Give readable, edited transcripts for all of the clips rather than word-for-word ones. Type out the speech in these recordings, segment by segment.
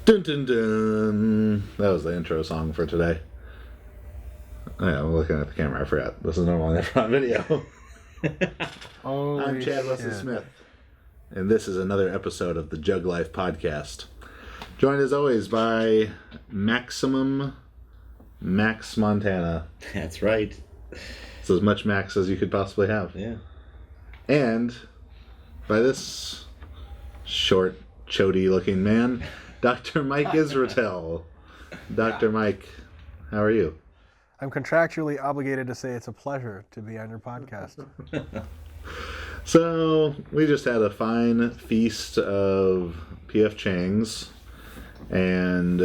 Dun dun dun. That was the intro song for today. Oh, yeah, I'm looking at the camera. I forgot. This is normally never on video. I'm Chad Wesley Smith, and this is another episode of the JuggLife podcast. Joined as always by Maximum Max Montana. That's right. It's as much Max as you could possibly have. Yeah. And by this short, chody-looking man, Dr. Mike Israetel. Dr. Mike, how are you? I'm contractually obligated to say it's a pleasure to be on your podcast. So, we just had a fine feast of P.F. Chang's, and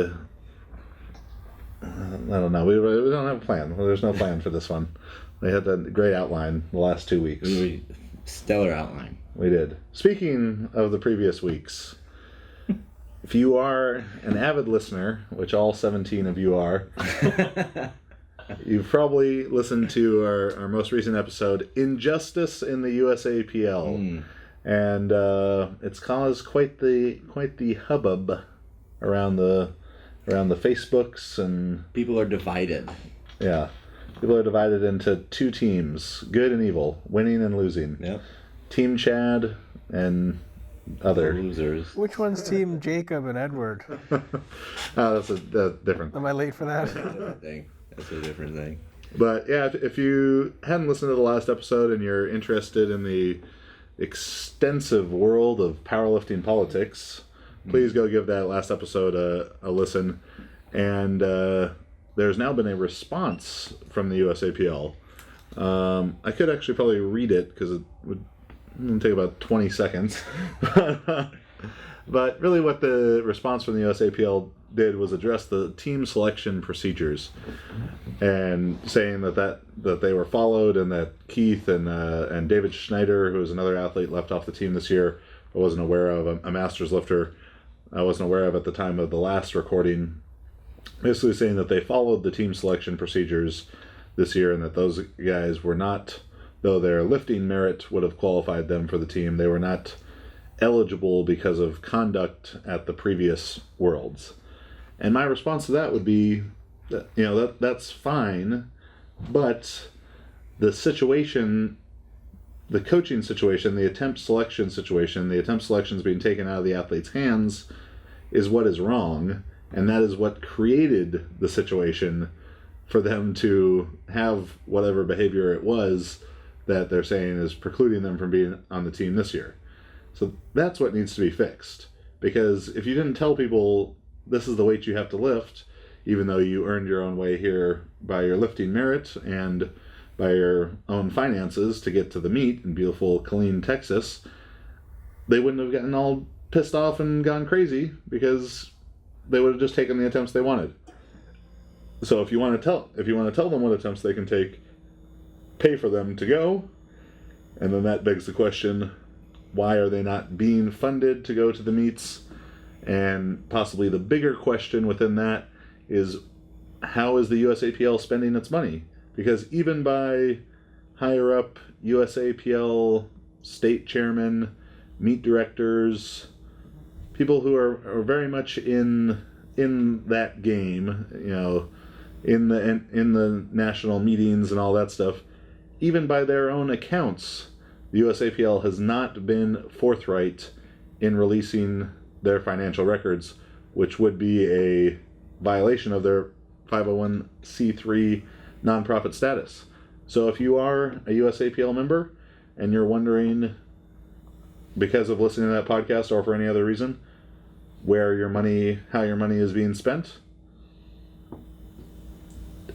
I don't know, we don't have a plan. There's no plan for this one. We had a great outline the last 2 weeks. Stellar outline. We did. Speaking of the previous weeks, if you are an avid listener, which all 17 of you are, you've probably listened to our most recent episode, Injustice in the USAPL. And it's caused quite the hubbub around the Facebooks, and People are divided. yeah. People are divided into two teams, good and evil, winning and losing. Yep. Team Chad and other. Losers. Which one's Team Jacob and Edward? That's different. Am I late for that? That's a different thing. But yeah, if you hadn't listened to the last episode and you're interested in the extensive world of powerlifting politics, please go give that last episode a listen. And there's now been a response from the USAPL. I could actually probably read it because it would take about 20 seconds. But really what the response from the USAPL did was address the team selection procedures and saying that they were followed, and that Keith and David Schneider, who was another athlete left off the team this year, I wasn't aware of, a master's lifter I wasn't aware of at the time of the last recording, basically saying that they followed the team selection procedures this year, and that those guys were not, though their lifting merit would have qualified them for the team, they were not eligible because of conduct at the previous Worlds. And my response to that would be that, that's fine, but the situation, the coaching situation, the attempt selection situation, the attempt selections being taken out of the athlete's hands is what is wrong, and that is what created the situation for them to have whatever behavior it was that they're saying is precluding them from being on the team this year. So that's what needs to be fixed. Because if you didn't tell people this is the weight you have to lift, even though you earned your own way here by your lifting merit and by your own finances to get to the meet in beautiful Killeen, Texas, they wouldn't have gotten all pissed off and gone crazy because they would have just taken the attempts they wanted. So if you want to tell them what attempts they can take, pay for them to go, and then that begs the question, why are they not being funded to go to the meets? And possibly the bigger question within that is, how is the USAPL spending its money? Because even by higher up USAPL state chairmen, meet directors, people who are very much in that game, in the national meetings and all that stuff, even by their own accounts, the USAPL has not been forthright in releasing their financial records, which would be a violation of their 501c3 nonprofit status. So if you are a USAPL member and you're wondering, because of listening to that podcast or for any other reason, how your money is being spent,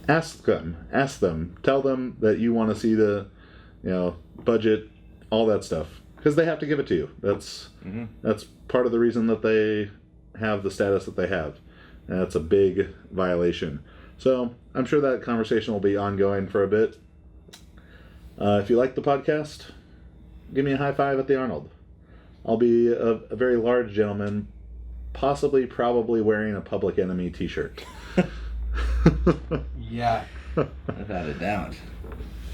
ask them, tell them that you want to see the, budget, all that stuff, because they have to give it to you. That's part of the reason that they have the status that they have, and that's a big violation. So I'm sure that conversation will be ongoing for a bit. If you like the podcast, give me a high five at the Arnold. I'll be a very large gentleman, probably wearing a Public Enemy t-shirt. Yeah. Without a doubt.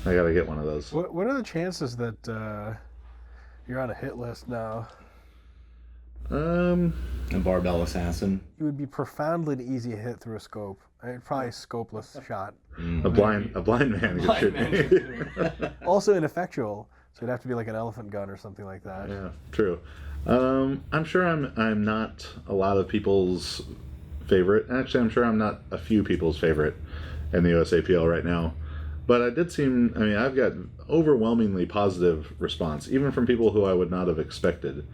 I gotta get one of those. What are the chances that you're on a hit list now? A barbell assassin. You would be profoundly easy to hit through a scope. Probably a scopeless shot. A blind man could shoot me. Also ineffectual, so it'd have to be like an elephant gun or something like that. Yeah, true. I'm sure I'm not a lot of people's favorite. Actually, I'm sure I'm not a few people's favorite in the USAPL right now. But I've got overwhelmingly positive response, even from people who I would not have expected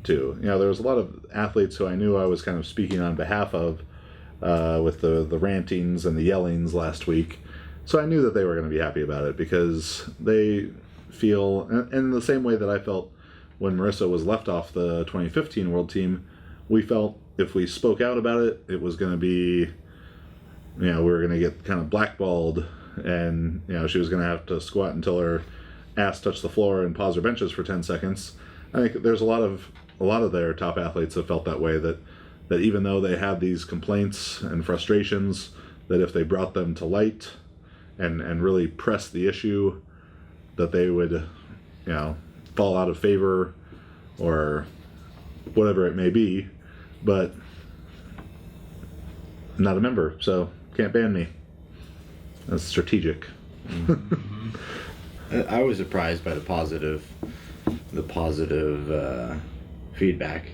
to. There was a lot of athletes who I knew I was kind of speaking on behalf of with the rantings and the yellings last week. So I knew that they were going to be happy about it because they feel, in the same way that I felt when Marissa was left off the 2015 World Team, we felt if we spoke out about it, it was going to be, we were going to get kind of blackballed, and she was going to have to squat until her ass touched the floor and pause her benches for 10 seconds. I think there's a lot of their top athletes have felt that way, that even though they have these complaints and frustrations, that if they brought them to light and really pressed the issue, that they would fall out of favor or whatever it may be. But I'm not a member, so can't ban me. That's strategic. I was surprised by the positive feedback.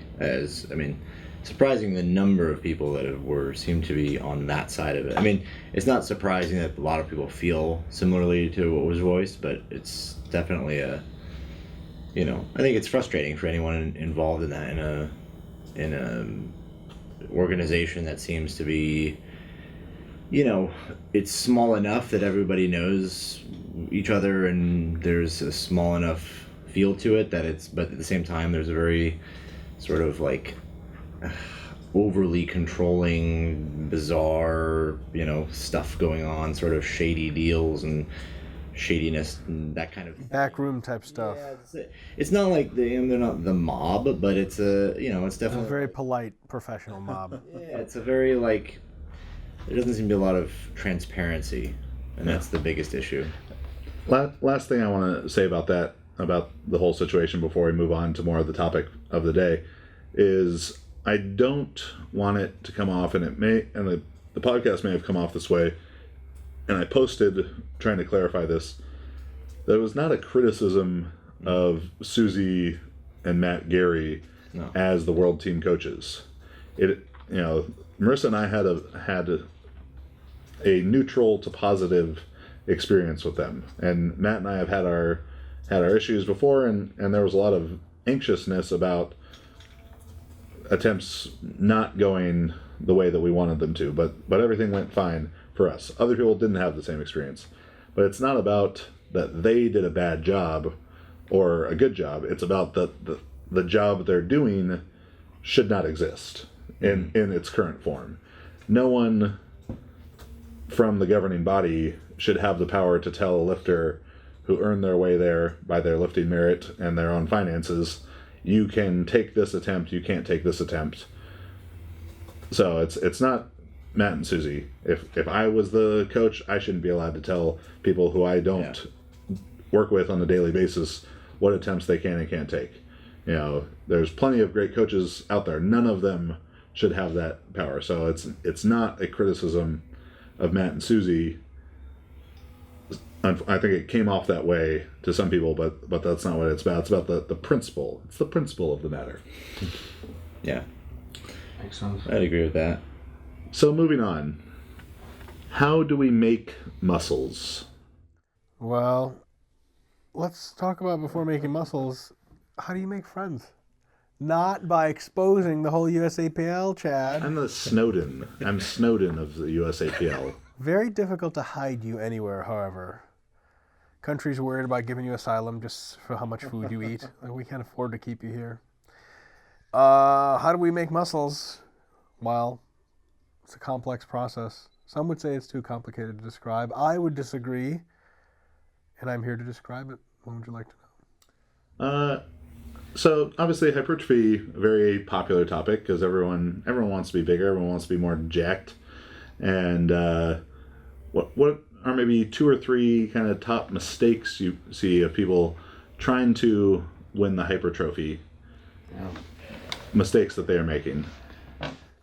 Surprising the number of people that seem to be on that side of it. It's not surprising that a lot of people feel similarly to what was voiced, but it's definitely I think it's frustrating for anyone involved in that in a organization that seems to be, it's small enough that everybody knows each other and there's a small enough feel to it but at the same time there's a very sort of like overly controlling, bizarre, stuff going on, sort of shady deals and shadiness and that kind of backroom type stuff. Yeah, it's not like they're not the mob, but it's it's definitely a very polite professional mob. Yeah, it's a very there doesn't seem to be a lot of transparency, and that's the biggest issue. Last thing I want to say about the whole situation before we move on to more of the topic of the day is I don't want it to come off, and the podcast may have come off this way, and I posted trying to clarify this, that it was not a criticism of Susie and Matt Gary as the world team coaches. Marissa and I had a neutral to positive experience with them, and Matt and I have had our issues before, and there was a lot of anxiousness about attempts not going the way that we wanted them to, but everything went fine for us. Other people didn't have the same experience, but it's not about that they did a bad job or a good job. It's about the job they're doing should not exist in its current form. No one from the governing body should have the power to tell a lifter who earned their way there by their lifting merit and their own finances, you can take this attempt, you can't take this attempt. So it's not Matt and Susie. If I was the coach, I shouldn't be allowed to tell people who I don't work with on a daily basis what attempts they can and can't take. There's plenty of great coaches out there. None of them should have that power. So it's not a criticism of Matt and Susie. I think it came off that way to some people, but that's not what it's about. It's about the principle. It's the principle of the matter. Yeah. Makes sense. I'd agree with that. So moving on. How do we make muscles? Well, let's talk about before making muscles, how do you make friends? Not by exposing the whole USAPL, Chad. I'm the Snowden. I'm Snowden of the USAPL. Very difficult to hide you anywhere, however. Countries worried about giving you asylum just for how much food you eat. We can't afford to keep you here. How do we make muscles? Well, it's a complex process. Some would say it's too complicated to describe. I would disagree, and I'm here to describe it. What would you like to know? So obviously hypertrophy, a very popular topic because everyone wants to be bigger, everyone wants to be more jacked. And what are maybe 2 or 3 kind of top mistakes you see of people trying to win the hypertrophy? mistakes that they are making.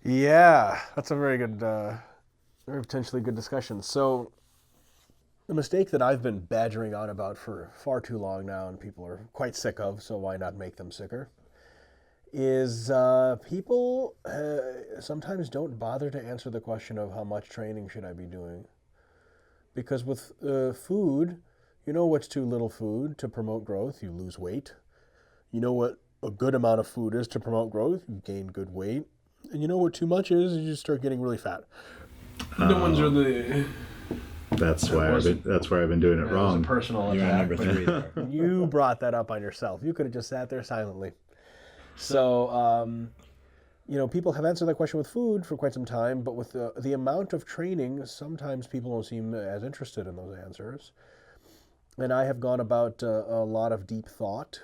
Yeah, that's a very good, very potentially good discussion. So, the mistake that I've been badgering on about for far too long now, and people are quite sick of, so why not make them sicker, is people sometimes don't bother to answer the question of how much training should I be doing. Because with food, you know what's too little food to promote growth? You lose weight. You know what a good amount of food is to promote growth? You gain good weight. And you know what too much is? You just start getting really fat. No one's really... That's why I've been doing it wrong. Personal You're on attack. number 3 there. You brought that up on yourself. You could have just sat there silently. So, people have answered that question with food for quite some time, but with the amount of training, sometimes people don't seem as interested in those answers. And I have gone about a lot of deep thought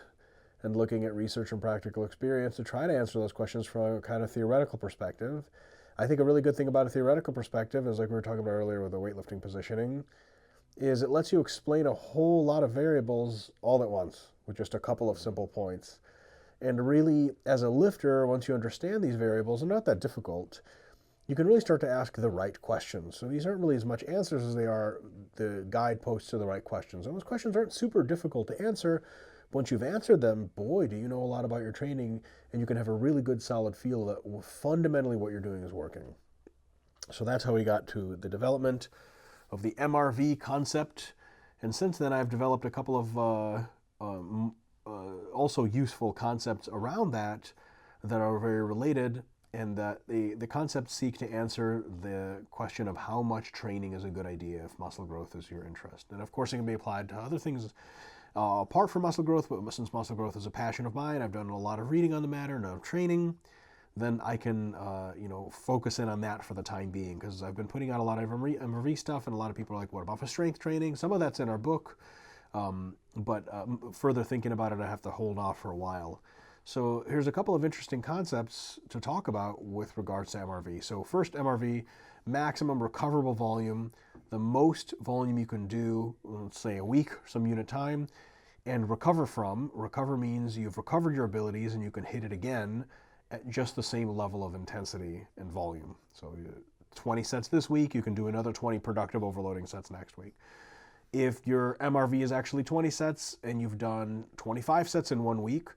and looking at research and practical experience to try to answer those questions from a kind of theoretical perspective. I think a really good thing about a theoretical perspective is, like we were talking about earlier with the weightlifting positioning, is it lets you explain a whole lot of variables all at once with just a couple of simple points. And really, as a lifter, once you understand these variables, and not that difficult, you can really start to ask the right questions. So these aren't really as much answers as they are the guideposts to the right questions. And those questions aren't super difficult to answer. Once you've answered them, boy, do you know a lot about your training, and you can have a really good solid feel that fundamentally what you're doing is working. So that's how we got to the development of the MRV concept. And since then, I've developed a couple of also useful concepts around that are very related, and that the concepts seek to answer the question of how much training is a good idea if muscle growth is your interest. And of course, it can be applied to other things apart from muscle growth, but since muscle growth is a passion of mine, I've done a lot of reading on the matter and of training, then I can focus in on that for the time being, because I've been putting out a lot of MRV stuff, and a lot of people are like, what about for strength training? Some of that's in our book, but further thinking about it, I have to hold off for a while. So here's a couple of interesting concepts to talk about with regards to MRV. So first, MRV, maximum recoverable volume, the most volume you can do, let's say a week, some unit time, and recover from. Recover means you've recovered your abilities and you can hit it again at just the same level of intensity and volume. So 20 sets this week, you can do another 20 productive overloading sets next week. If your MRV is actually 20 sets and you've done 25 sets in 1 week,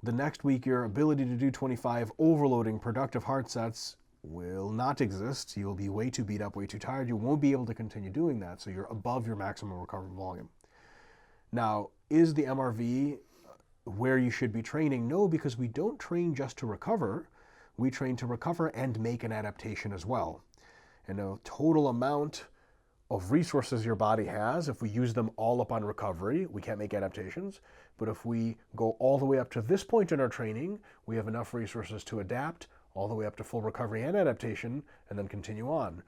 the next week your ability to do 25 overloading productive hard sets will not exist. You'll be way too beat up, way too tired. You won't be able to continue doing that, so you're above your maximum recoverable volume. Now, is the MRV where you should be training? No, because we don't train just to recover. We train to recover and make an adaptation as well. And the total amount of resources your body has, if we use them all up on recovery, we can't make adaptations. But if we go all the way up to this point in our training, we have enough resources to adapt all the way up to full recovery and adaptation, and then continue on.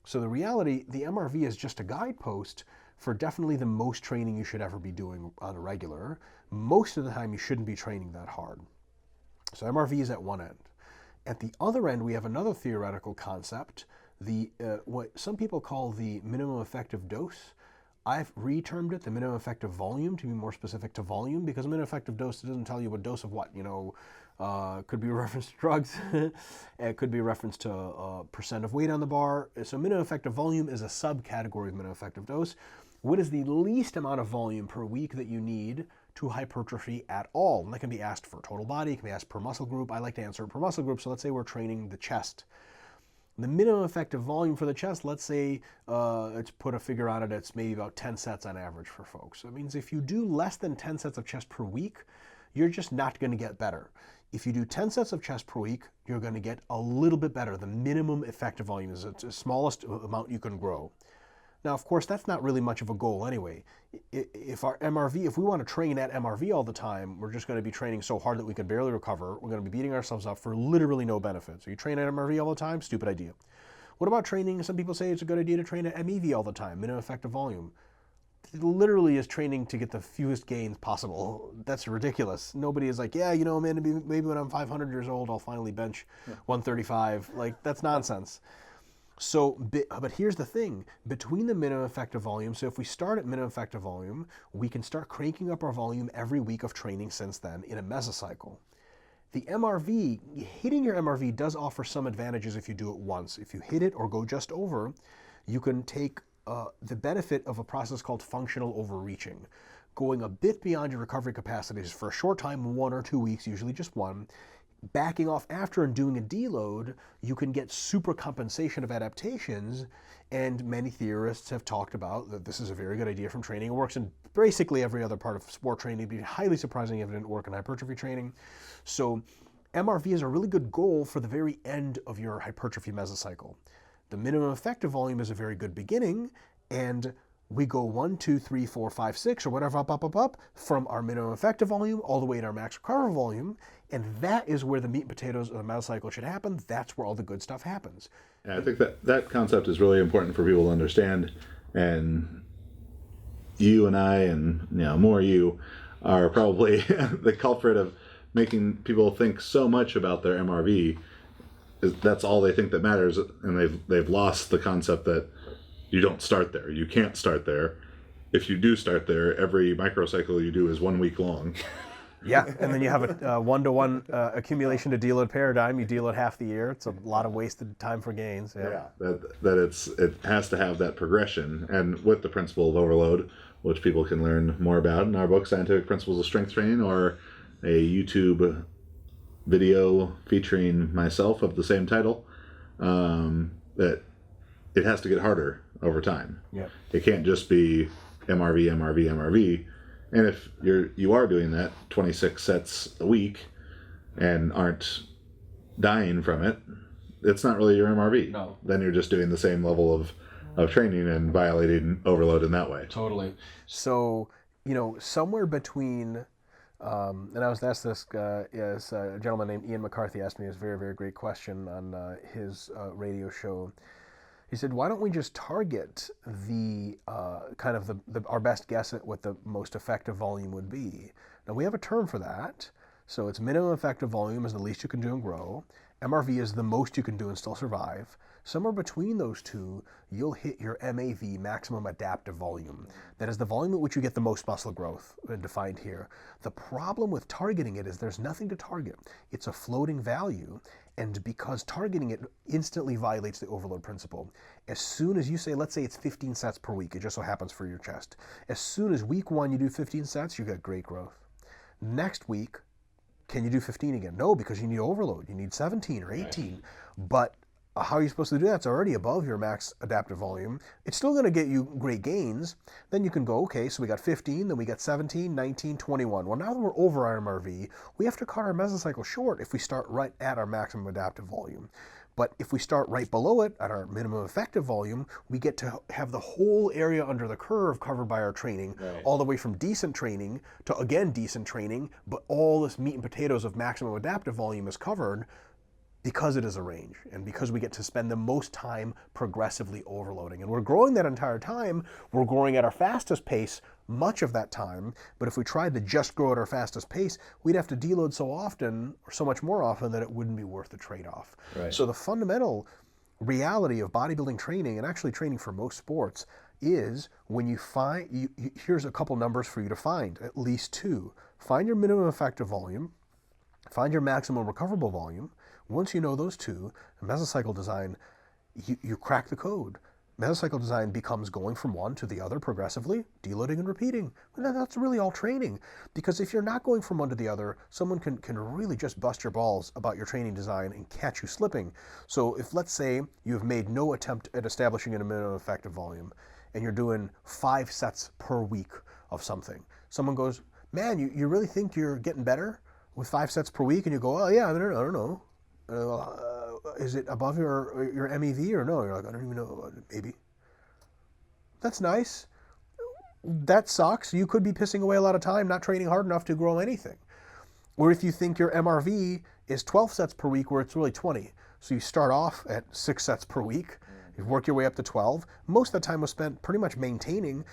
So the reality, the MRV is just a guidepost for definitely the most training you should ever be doing on a regular. Most of the time, you shouldn't be training that hard. So MRV is at one end. At the other end, we have another theoretical concept, what some people call the minimum effective dose. I've retermed it the minimum effective volume to be more specific to volume, because minimum effective dose doesn't tell you what dose of what, could be a reference to drugs. It could be a reference to percent of weight on the bar. So minimum effective volume is a subcategory of minimum effective dose. What is the least amount of volume per week that you need to hypertrophy at all? And that can be asked for total body, it can be asked per muscle group. I like to answer it per muscle group. So let's say we're training the chest. The minimum effective volume for the chest, let's say, let's put a figure on it, it's maybe about 10 sets on average for folks. So that means if you do less than 10 sets of chest per week, you're just not going to get better. If you do 10 sets of chest per week, you're going to get a little bit better. The minimum effective volume is the smallest amount you can grow. Now, of course, that's not really much of a goal anyway. If we want to train at MRV all the time, we're just going to be training so hard that we can barely recover. We're going to be beating ourselves up for literally no benefit. So you train at MRV all the time, stupid idea. What about training? Some people say it's a good idea to train at MEV all the time, minimum effective volume. It literally is training to get the fewest gains possible. That's ridiculous. Nobody is like, yeah, man, maybe when I'm 500 years old, I'll finally bench 135. Like, that's nonsense. So, but here's the thing, between the minimum effective volume, so if we start at minimum effective volume, we can start cranking up our volume every week of training since then in a mesocycle. The MRV, hitting your MRV does offer some advantages if you do it once. If you hit it or go just over, you can take the benefit of a process called functional overreaching, going a bit beyond your recovery capacities for a short time, 1 or 2 weeks, usually just one. Backing off after and doing a deload, you can get super compensation of adaptations, and many theorists have talked about that this is a very good idea from training. It works in basically every other part of sport training, but highly surprising if it didn't work in hypertrophy training. So MRV is a really good goal for the very end of your hypertrophy mesocycle. The minimum effective volume is a very good beginning, and we go 1, 2, 3, 4, 5, 6, or whatever, up, from our minimum effective volume all the way to our max recovery volume, and that is where the meat and potatoes of the mesocycle should happen. That's where all the good stuff happens. Yeah, I think that concept is really important for people to understand, and you and I, and more you, are probably the culprit of making people think so much about their MRV. That's all they think that matters, and they've lost the concept that you don't start there. You can't start there. If you do start there, every microcycle you do is 1 week long. Yeah, and then you have a one-to-one accumulation to deload paradigm. You deload half the year. It's a lot of wasted time for gains. Yeah, it has to have that progression, and with the principle of overload, which people can learn more about in our book, Scientific Principles of Strength Training, or a YouTube video featuring myself of the same title, that it has to get harder over time. Yeah. It can't just be MRV. And if you are doing that 26 sets a week and aren't dying from it, it's not really your MRV. No. Then you're just doing the same level of training and violating overload in that way. Totally. So, somewhere between, and I was asked this, a gentleman named Ian McCarthy asked me this very, very great question on his radio show. He said, why don't we just target the our best guess at what the most effective volume would be? Now, we have a term for that. So it's minimum effective volume is the least you can do and grow. MRV is the most you can do and still survive. Somewhere between those two, you'll hit your MAV, maximum adaptive volume. That is the volume at which you get the most muscle growth, defined here. The problem with targeting it is there's nothing to target. It's a floating value, and because targeting it instantly violates the overload principle. As soon as you say, let's say it's 15 sets per week, it just so happens for your chest. As soon as week 1 you do 15 sets, you get great growth. Next week, can you do 15 again? No, because you need overload. You need 17 or 18. Right. But how are you supposed to do that? It's already above your max adaptive volume. It's still going to get you great gains. Then you can go, okay, so we got 15, then we got 17, 19, 21. Well, now that we're over our MRV, we have to cut our mesocycle short if we start right at our maximum adaptive volume. But if we start right below it at our minimum effective volume, we get to have the whole area under the curve covered by our training, right, all the way from decent training to, again, decent training, but all this meat and potatoes of maximum adaptive volume is covered because it is a range and because we get to spend the most time progressively overloading. And we're growing that entire time. We're growing at our fastest pace much of that time, but if we tried to just grow at our fastest pace, we'd have to deload so often, or so much more often, that it wouldn't be worth the trade-off. Right. So the fundamental reality of bodybuilding training, and actually training for most sports, is when you find, here's a couple numbers for you to find, at least 2. Find your minimum effective volume, find your maximum recoverable volume. Once you know those 2, mesocycle design, you crack the code. Mesocycle design becomes going from one to the other progressively, deloading and repeating. And that's really all training. Because if you're not going from one to the other, someone can really just bust your balls about your training design and catch you slipping. So if, let's say, you have made no attempt at establishing a minimum effective volume, and you're doing 5 sets per week of something, someone goes, man, you really think you're getting better with 5 sets per week? And you go, oh yeah, I don't know. Is it above your MEV or no? You're like, I don't even know, maybe. That's nice. That sucks. You could be pissing away a lot of time not training hard enough to grow anything. Or if you think your MRV is 12 sets per week where it's really 20. So you start off at 6 sets per week, you work your way up to 12. Most of the time was spent pretty much maintaining.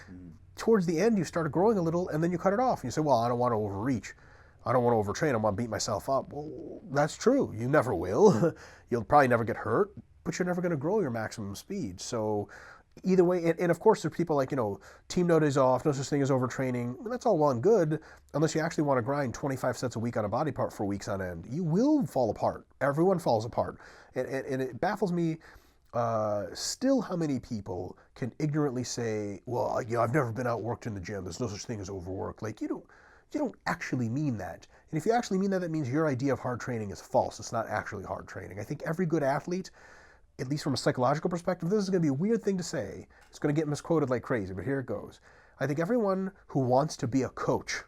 Towards the end, you started growing a little, and then you cut it off. And you say, well, I don't want to overreach. I don't want to overtrain. I want to beat myself up. Well, that's true. You never will. You'll probably never get hurt, but you're never going to grow your maximum speed. So Either way, and of course there's people like, team no days off, no such thing as overtraining. That's all well and good, unless you actually want to grind 25 sets a week on a body part for weeks on end. You will fall apart. Everyone falls apart. And it baffles me still how many people can ignorantly say, well, I've never been outworked in the gym. There's no such thing as overwork. Like, you don't actually mean that. And if you actually mean that, that means your idea of hard training is false. It's not actually hard training. I think every good athlete, at least from a psychological perspective, this is going to be a weird thing to say. It's going to get misquoted like crazy, but here it goes. I think everyone who wants to be a coach,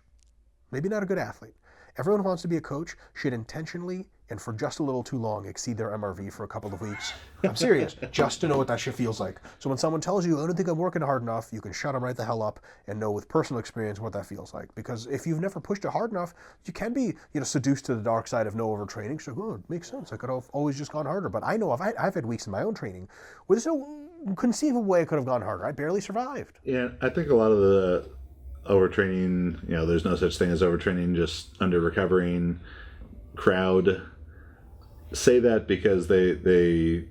maybe not a good athlete, everyone who wants to be a coach should intentionally and for just a little too long exceed their MRV for a couple of weeks. I'm serious, just to know what that shit feels like. So when someone tells you, I don't think I'm working hard enough, you can shut them right the hell up and know with personal experience what that feels like. Because if you've never pushed it hard enough, you can be seduced to the dark side of no overtraining. So, it makes sense. I could have always just gone harder. But I know I've had weeks in my own training where there's no conceivable way I could have gone harder. I barely survived. Yeah, I think a lot of the overtraining, there's no such thing as overtraining, just under recovering crowd say that because they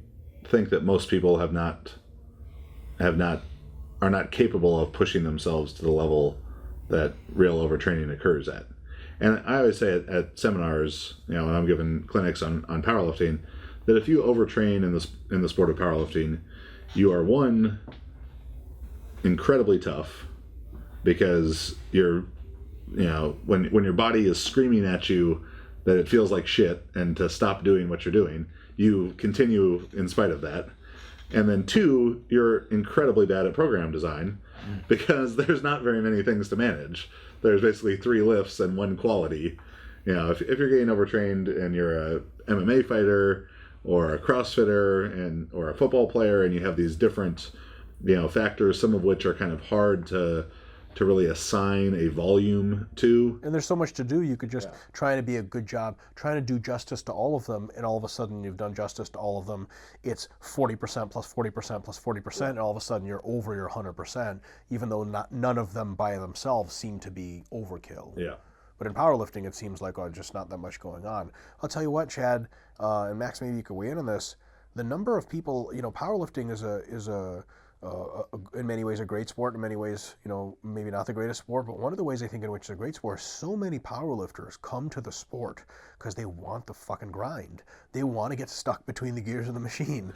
think that most people are not capable of pushing themselves to the level that real overtraining occurs at. And I always say at seminars, when I'm giving clinics on powerlifting, that if you overtrain in the sport of powerlifting, you are one, incredibly tough, because you're when your body is screaming at you that it feels like shit and to stop doing what you're doing, you continue in spite of that. And then two, you're incredibly bad at program design because there's not very many things to manage. There's basically 3 lifts and 1 quality. If you're getting overtrained and you're a MMA fighter or a CrossFitter or a football player, and you have these different factors, some of which are kind of hard to really assign a volume to. And there's so much to do. You could just try to be a good job, trying to do justice to all of them, and all of a sudden you've done justice to all of them. It's 40% plus 40% plus 40%, and all of a sudden you're over your 100%, even though none of them by themselves seem to be overkill. Yeah. But in powerlifting, it seems like just not that much going on. I'll tell you what, Chad, and Max, maybe you could weigh in on this. The number of people, powerlifting is in many ways a great sport, in many ways, maybe not the greatest sport, but one of the ways I think in which it's a great sport, so many powerlifters come to the sport because they want the fucking grind. They want to get stuck between the gears of the machine.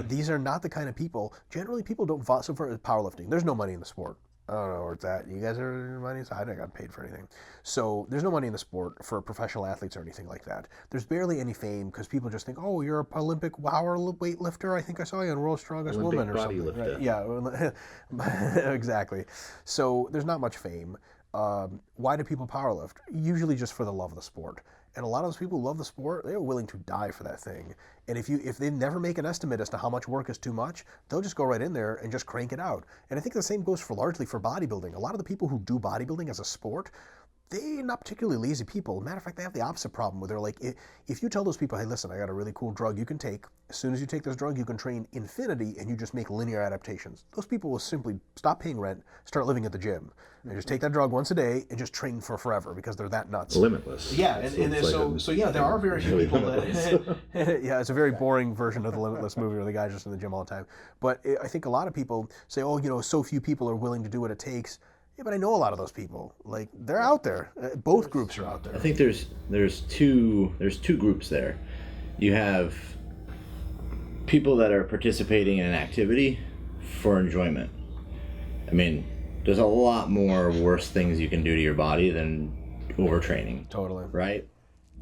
These are not the kind of people, generally people don't, so for powerlifting, there's no money in the sport. I don't know where it's at. You guys are money? I haven't got paid for anything. So there's no money in the sport for professional athletes or anything like that. There's barely any fame because people just think, oh, you're an Olympic power weightlifter. I think I saw you on World's Strongest Woman or something. Right? Yeah, exactly. So there's not much fame. Why do people powerlift? Usually just for the love of the sport. And a lot of those people who love the sport, they're willing to die for that thing. And if they never make an estimate as to how much work is too much, they'll just go right in there and just crank it out. And I think the same goes largely for bodybuilding. A lot of the people who do bodybuilding as a sport, they're not particularly lazy people. Matter of fact, they have the opposite problem where they're like, if you tell those people, hey, listen, I got a really cool drug you can take. As soon as you take this drug, you can train infinity, and you just make linear adaptations. Those people will simply stop paying rent, start living at the gym, and just take that drug once a day and just train for forever because they're that nuts. Limitless. Yeah, there are very few people that. Yeah, it's a very boring version of the Limitless movie where the guy's just in the gym all the time. But I think a lot of people say, oh, so few people are willing to do what it takes. Yeah, but I know a lot of those people. Like, they're out there. Both groups are out there. I think there's two groups there. You have people that are participating in an activity for enjoyment. I mean, there's a lot more worse things you can do to your body than overtraining. Totally. Right?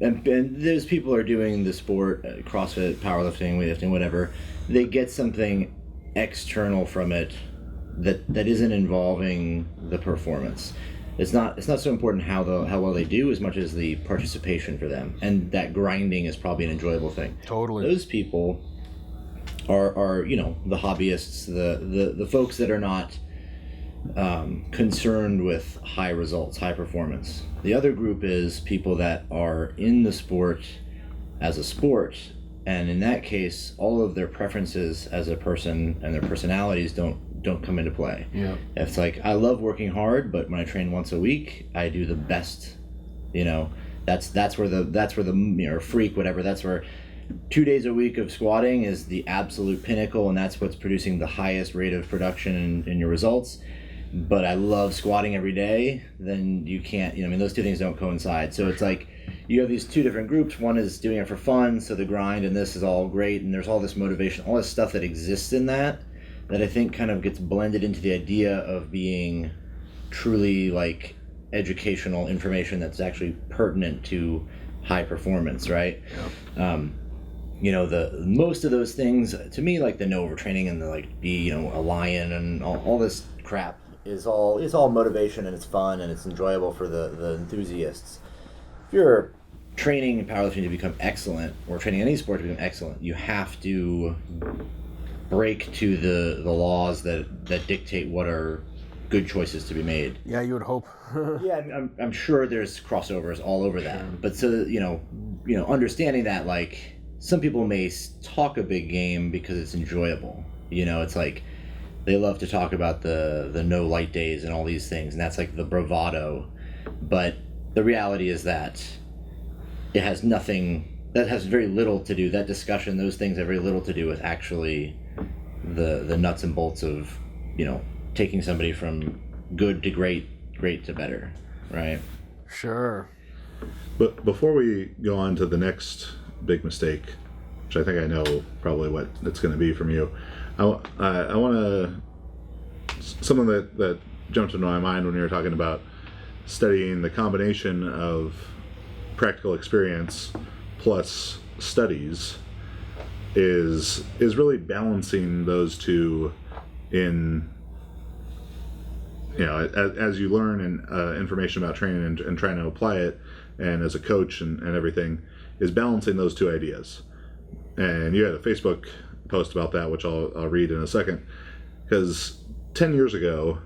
And there's people are doing the sport, CrossFit, powerlifting, weightlifting, whatever. They get something external from it that isn't involving the performance. It's not so important how well they do as much as the participation for them, and that grinding is probably an enjoyable thing. Totally. Those people are the hobbyists, the folks that are not concerned with high results, high performance. The other group is people that are in the sport as a sport, and in that case, all of their preferences as a person and their personalities don't come into play. Yeah. It's like, I love working hard, but when I train once a week, I do the best. That's where the freak, whatever. That's where 2 days a week of squatting is the absolute pinnacle, and that's what's producing the highest rate of production in your results. But I love squatting every day, then you can't, I mean, those two things don't coincide. So it's like you have these two different groups. One is doing it for fun, so the grind and this is all great, and there's all this motivation, all this stuff that exists in that I think kind of gets blended into the idea of being truly like educational information that's actually pertinent to high performance, right? Yeah. The most of those things to me, like the no overtraining and the like be a lion and all this crap is all motivation, and it's fun and it's enjoyable for the enthusiasts. If you're training powerlifting to become excellent, or training any sport to become excellent, you have to break to the laws that dictate what are good choices to be made. Yeah, you would hope. Yeah, I'm sure there's crossovers all over that. But so understanding that, like, some people may talk a big game because it's enjoyable. It's like they love to talk about the no light days and all these things, and that's like the bravado. But the reality is that it has nothing. That has very little to do. That discussion, those things, have very little to do with actually the nuts and bolts of taking somebody from good to great to better, right? Sure. But before we go on to the next big mistake, which I think I know probably what it's going to be from you, I want to, something that jumped into my mind when you were talking about studying the combination of practical experience plus studies is really balancing those two in, as you learn information about training and trying to apply it, and as a coach and everything, is balancing those two ideas. And you had a Facebook post about that, which I'll read in a second, because 10 years ago,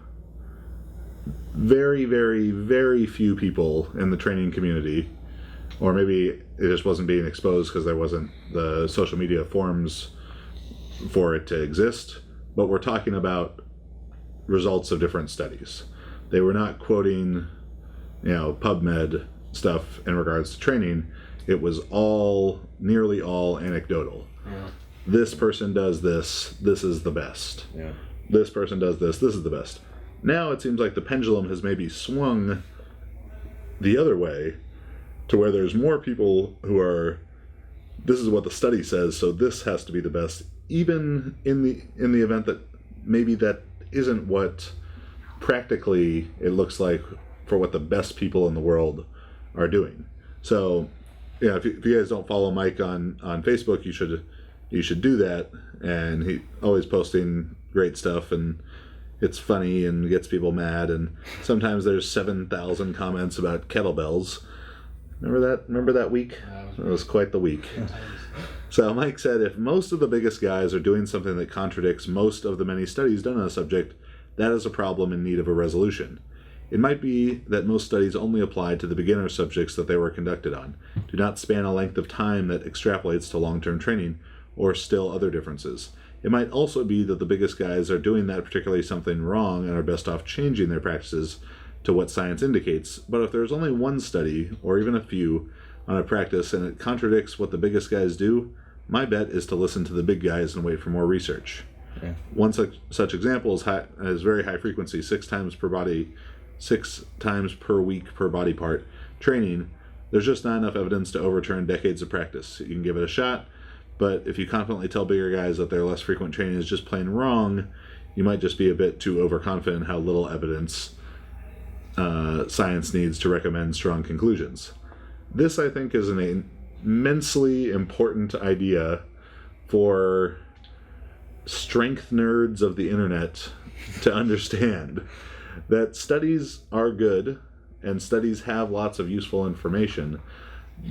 very, very, very few people in the training community, or maybe it just wasn't being exposed because there wasn't the social media forums for it to exist, but we're talking about results of different studies. They were not quoting, PubMed stuff in regards to training. It was nearly all anecdotal. Yeah. This person does this is the best. Yeah. This person does this is the best. Now it seems like the pendulum has maybe swung the other way, to where there's more people who are, this is what the study says, so this has to be the best, even in the event that maybe that isn't what practically it looks like for what the best people in the world are doing. So, if you guys don't follow Mike on Facebook, you should do that. And he's always posting great stuff, and it's funny and gets people mad. And sometimes there's 7,000 comments about kettlebells. Remember that week? It was quite the week. So Mike said, if most of the biggest guys are doing something that contradicts most of the many studies done on a subject, that is a problem in need of a resolution. It might be that most studies only apply to the beginner subjects that they were conducted on, do not span a length of time that extrapolates to long-term training, or still other differences. It might also be that the biggest guys are doing that particularly something wrong and are best off changing their practices to what science indicates. But if there's only one study, or even a few, on a practice and it contradicts what the biggest guys do, my bet is to listen to the big guys and wait for more research. Okay. One such example is very high frequency, 6 times per week per body part training. There's just not enough evidence to overturn decades of practice. You can give it a shot, but if you confidently tell bigger guys that their less frequent training is just plain wrong, you might just be a bit too overconfident in how little evidence science needs to recommend strong conclusions. This, I think, is an immensely important idea for strength nerds of the internet to understand, that studies are good and studies have lots of useful information,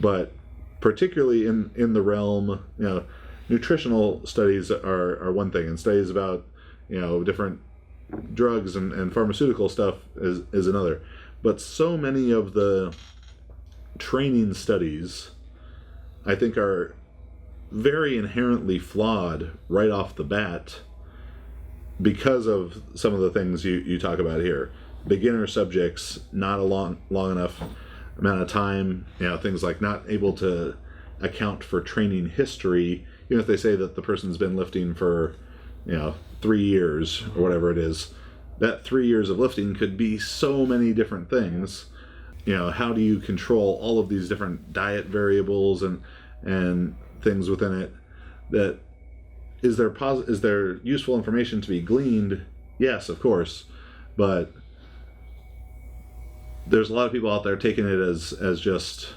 but particularly in the realm, nutritional studies are one thing, and studies about different drugs and pharmaceutical stuff is another. But so many of the training studies, I think, are very inherently flawed right off the bat because of some of the things you talk about here. Beginner subjects, not a long enough amount of time, things like not able to account for training history, even if they say that the person's been lifting for 3 years or whatever it is. That 3 years of lifting could be so many different things. How do you control all of these different diet variables and things within it? That is there useful information to be gleaned? Yes, of course, but there's a lot of people out there taking it as just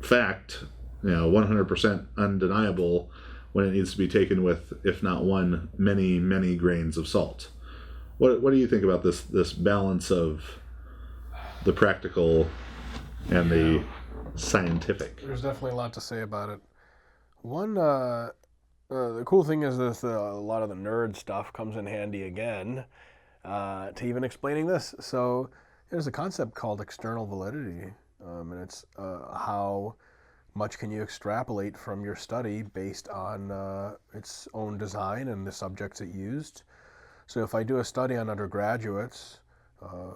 fact, 100% undeniable, when it needs to be taken with, if not one, many grains of salt. What do you think about this balance of the practical and the scientific? There's definitely a lot to say about it. One, the cool thing is that a lot of the nerd stuff comes in handy again to even explaining this. So there's a concept called external validity, and it's how much can you extrapolate from your study based on its own design and the subjects it used. So if I do a study on undergraduates,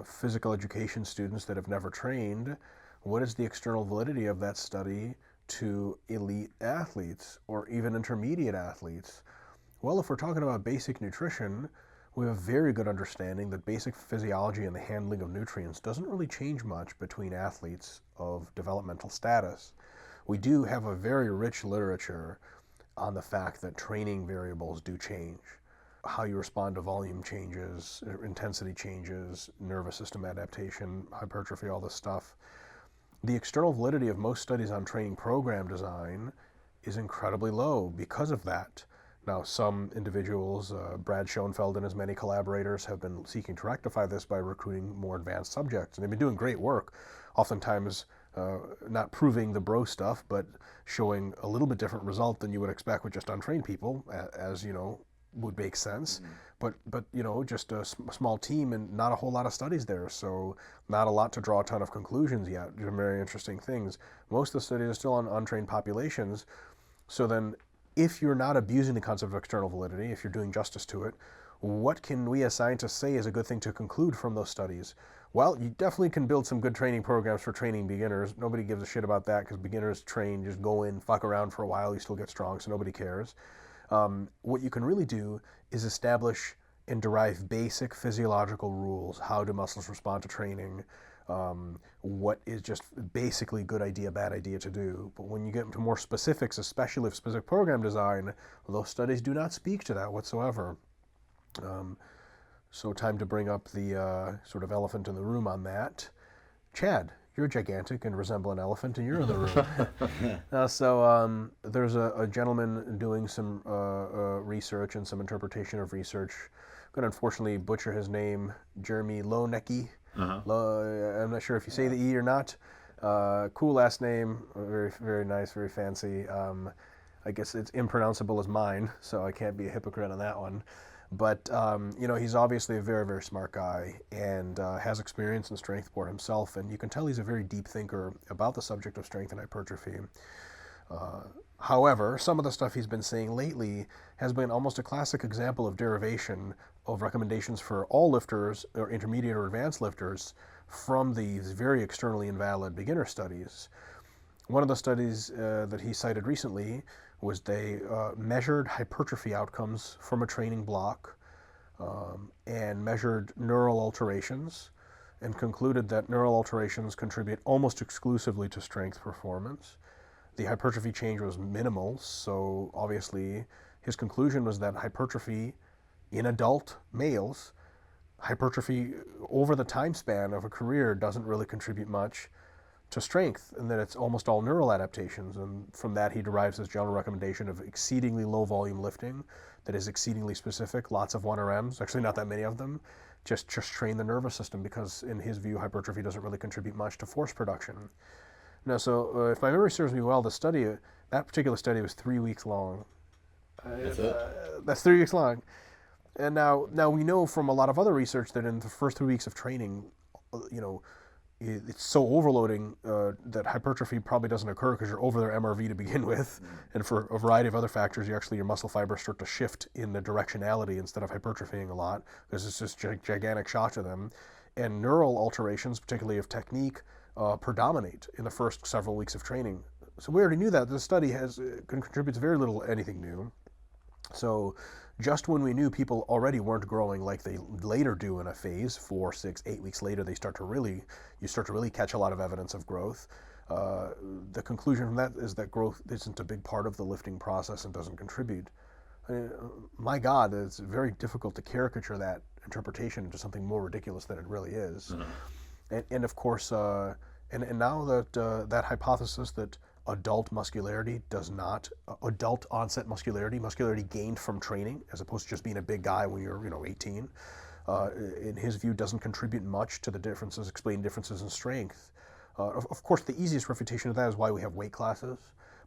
physical education students that have never trained, what is the external validity of that study to elite athletes or even intermediate athletes? Well, if we're talking about basic nutrition, we have a very good understanding that basic physiology and the handling of nutrients doesn't really change much between athletes of developmental status. We do have a very rich literature on the fact that training variables do change. How you respond to volume changes, intensity changes, nervous system adaptation, hypertrophy, all this stuff. The external validity of most studies on training program design is incredibly low because of that. Now, some individuals, Brad Schoenfeld and his many collaborators, have been seeking to rectify this by recruiting more advanced subjects. And they've been doing great work, oftentimes not proving the bro stuff, but showing a little bit different result than you would expect with just untrained people, as would make sense. But just a small team and not a whole lot of studies there, so not a lot to draw a ton of conclusions yet. Just very interesting things. Most of the studies are still on untrained populations. So then, if you're not abusing the concept of external validity, if you're doing justice to it, what can we as scientists say is a good thing to conclude from those studies? Well, you definitely can build some good training programs for training beginners. Nobody gives a shit about that because beginners train, just go in, fuck around for a while, you still get strong, so nobody cares. What you can really do is establish and derive basic physiological rules. How do muscles respond to training? What is just basically good idea, bad idea to do. But when you get into more specifics, especially of specific program design, those studies do not speak to that whatsoever. So time to bring up the sort of elephant in the room on that. Chad, you're gigantic and resemble an elephant, and you're in the room. So there's a gentleman doing some research and some interpretation of research. I'm going to unfortunately butcher his name, Jeremy Lownecki. I'm not sure if you say the E or not. Cool last name, very, very nice, very fancy. I guess it's impronounceable as mine, so I can't be a hypocrite on that one. But, he's obviously a very, very smart guy and has experience in strength sport himself. And you can tell he's a very deep thinker about the subject of strength and hypertrophy. However, some of the stuff he's been saying lately has been almost a classic example of derivation of recommendations for all lifters or intermediate or advanced lifters from these very externally invalid beginner studies. One of the studies that he cited recently was they measured hypertrophy outcomes from a training block and measured neural alterations and concluded that neural alterations contribute almost exclusively to strength performance. The hypertrophy change was minimal, so obviously his conclusion was that hypertrophy in adult males, hypertrophy over the time span of a career doesn't really contribute much to strength, and that it's almost all neural adaptations. And from that he derives his general recommendation of exceedingly low volume lifting that is exceedingly specific, lots of 1RMs, actually not that many of them, just train the nervous system, because in his view hypertrophy doesn't really contribute much to force production. Now, so if my memory serves me well, that particular study was 3 weeks long. That's it? That's 3 weeks long. And now we know from a lot of other research that in the first 3 weeks of training, it's so overloading that hypertrophy probably doesn't occur because you're over their MRV to begin with. And for a variety of other factors, your muscle fibers start to shift in the directionality instead of hypertrophying a lot, because it's just gigantic shock to them. And neural alterations, particularly of technique, predominate in the first several weeks of training. So we already knew that. The study contributes very little to anything new. So just when we knew people already weren't growing like they later do in a phase, 4, 6, 8 weeks later, you start to really catch a lot of evidence of growth. The conclusion from that is that growth isn't a big part of the lifting process and doesn't contribute. My God, it's very difficult to caricature that interpretation into something more ridiculous than it really is. And of course, and now that that hypothesis that adult onset muscularity gained from training, as opposed to just being a big guy when you're 18, in his view, doesn't contribute much to the explained differences in strength. Of course, the easiest refutation of that is why we have weight classes.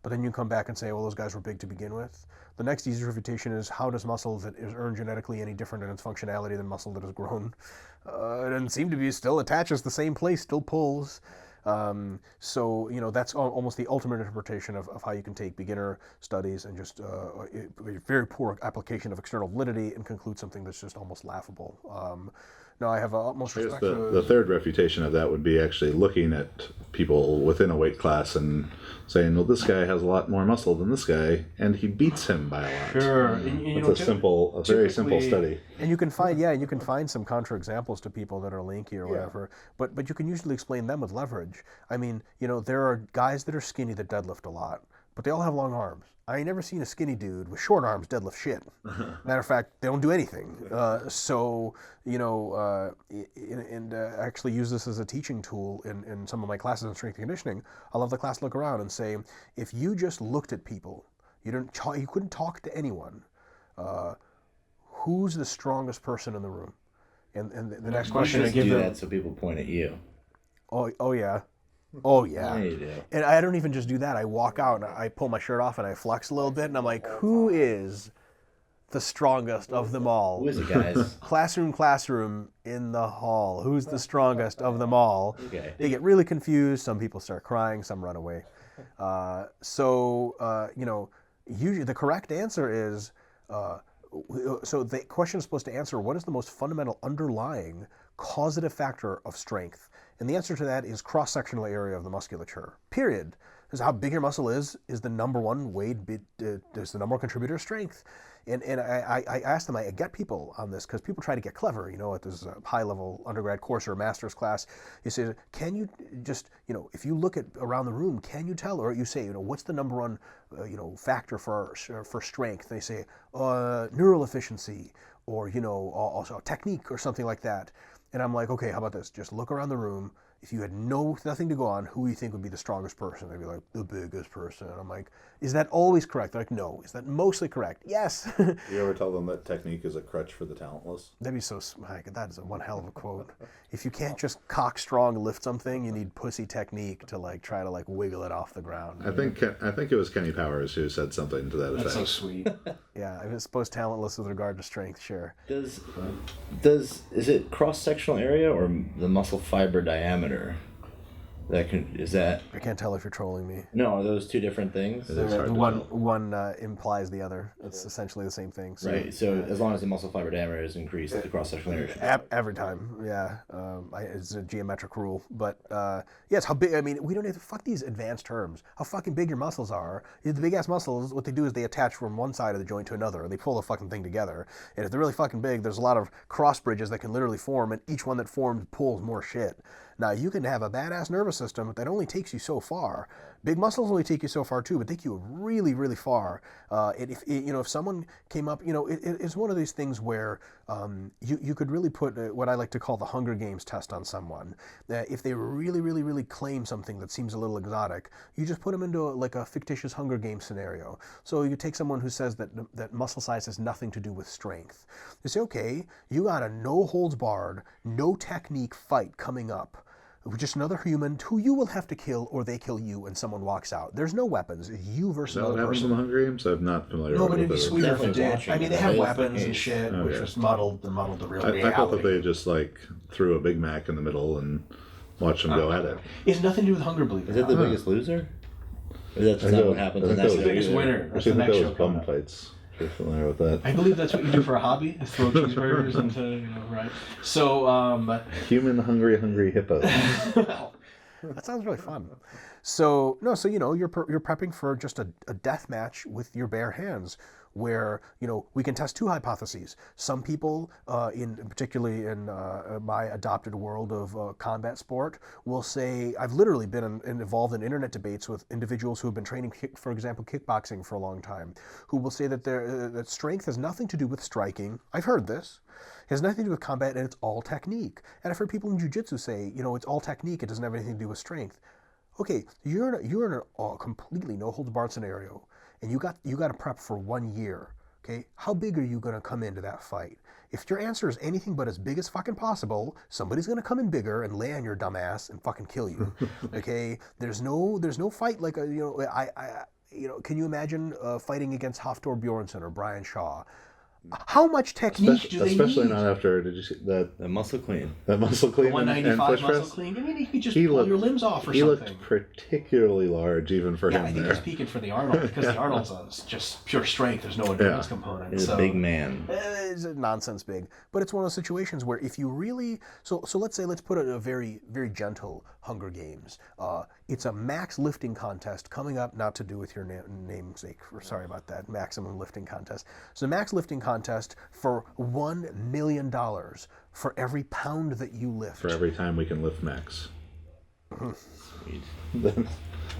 But then you come back and say, well, those guys were big to begin with. The next easiest refutation is, how does muscle that is earned genetically any different in its functionality than muscle that has grown? It doesn't seem to be. Still attaches the same place, still pulls. So that's almost the ultimate interpretation of how you can take beginner studies and just a very poor application of external validity and conclude something that's just almost laughable. Now, I have utmost respect for the third refutation of that would be actually looking at people within a weight class and saying, well, this guy has a lot more muscle than this guy, and he beats him by a lot. Sure. It's a very simple study. And you can find some counterexamples to people that are lanky or whatever, but you can usually explain them with leverage. I mean, there are guys that are skinny that deadlift a lot, but they all have long arms. I ain't never seen a skinny dude with short arms deadlift shit. Matter of fact, they don't do anything. Actually use this as a teaching tool in some of my classes in strength and conditioning. I'll have the class look around and say, if you just looked at people, you couldn't talk to anyone, who's the strongest person in the room? And the next question I give do them. that so people point at you. Oh yeah. Oh yeah. Yeah, you do. And I don't even just do that. I walk out and I pull my shirt off and I flex a little bit and I'm like, who is the strongest of them all? Who is it, guys? Classroom in the hall. Who's the strongest of them all? Okay. They get really confused. Some people start crying. Some run away. Usually the correct answer is, so the question is supposed to answer, what is the most fundamental underlying causative factor of strength? And the answer to that is cross-sectional area of the musculature, period. Because how big your muscle is the number one is the number one contributor of strength. And I ask them, I get people on this because people try to get clever, at this high-level undergrad course or a master's class. You say, can you just, if you look at around the room, can you tell? Or you say, what's the number one, factor for strength? They say, neural efficiency or, also technique or something like that. And I'm like, okay, how about this? Just look around the room. If you had nothing to go on, who do you think would be the strongest person? They'd be like, the biggest person. And I'm like, is that always correct? They're like, no. Is that mostly correct? Yes. You ever tell them that technique is a crutch for the talentless? That'd be so smack. That is one hell of a quote. If you can't just cock strong lift something, you need pussy technique to try to wiggle it off the ground. I think it was Kenny Powers who said something to that effect. That's so sweet. Yeah, I suppose talentless with regard to strength, sure. Is it cross-sectional area or the muscle fiber diameter? I can't tell if you're trolling me. No, are those two different things? One implies the other. It's essentially the same thing. So, right. So as long as the muscle fiber diameter is increased, the cross-sectional area. Every time, yeah. It's a geometric rule, but it's how big. I mean, we don't have to fuck these advanced terms. How fucking big your muscles are. The big ass muscles, what they do is they attach from one side of the joint to another, and they pull the fucking thing together. And if they're really fucking big, there's a lot of cross bridges that can literally form, and each one that forms pulls more shit. Now, you can have a badass nervous system, but that only takes you so far. Big muscles only take you so far too, but take you really, really far. If someone came up, it's one of these things where you could really put what I like to call the Hunger Games test on someone. If they really, really, really claim something that seems a little exotic, you just put them into a fictitious Hunger Games scenario. So you take someone who says that muscle size has nothing to do with strength. You say, okay, you got a no holds barred, no technique fight coming up. Just another human who you will have to kill or they kill you and someone walks out. There's no weapons. It's you versus another person. Is that what happens in the Hunger Games? I'm not familiar with it. No, but it'd be sweeter if it did. I mean, they have weapons and shit, which was muddled the real reality. I thought that they just threw a Big Mac in the middle and watched them go at it. It has nothing to do with Hunger Bleed. Is it the biggest loser? Or is that not what happens in that It's the biggest winner. That's the next show coming up. Fights. You're familiar with that? I believe that's what you do for a hobby, is throw cheeseburgers into, right? So, Human hungry hippos. That sounds really fun. So no, so you're prepping for just a death match with your bare hands, where we can test two hypotheses. Some people, particularly in my adopted world of combat sport, will say, I've literally been involved in internet debates with individuals who have been training, for example, kickboxing for a long time, who will say that that strength has nothing to do with striking. I've heard this. It has nothing to do with combat, and it's all technique. And I've heard people in jiu-jitsu say, it's all technique. It doesn't have anything to do with strength. Okay, you're in a completely no-holds-barred scenario, and you got to prep for 1 year. Okay, how big are you going to come into that fight? If your answer is anything but as big as fucking possible, somebody's going to come in bigger and lay on your dumb ass and fucking kill you. Okay, there's no fight like can you imagine fighting against Hafthor Bjornsson or Brian Shaw? How much technique do they need? Especially not after, did you see that? The muscle clean. That muscle clean and 195 push muscle press? clean. I mean, you could just pull your limbs off or he something. He looked particularly large even for him I think there. he's peaking for the Arnold, because the Arnold's just pure strength. There's no endurance component. He's a big man. It's nonsense big. But it's one of those situations where if you really... So let's put it a very, very gentle Hunger Games. It's a max lifting contest coming up, not to do with your namesake. Sorry about that. Maximum lifting contest. So the max lifting contest for $1 million for every pound that you lift. For every time we can lift max. Sweet. It's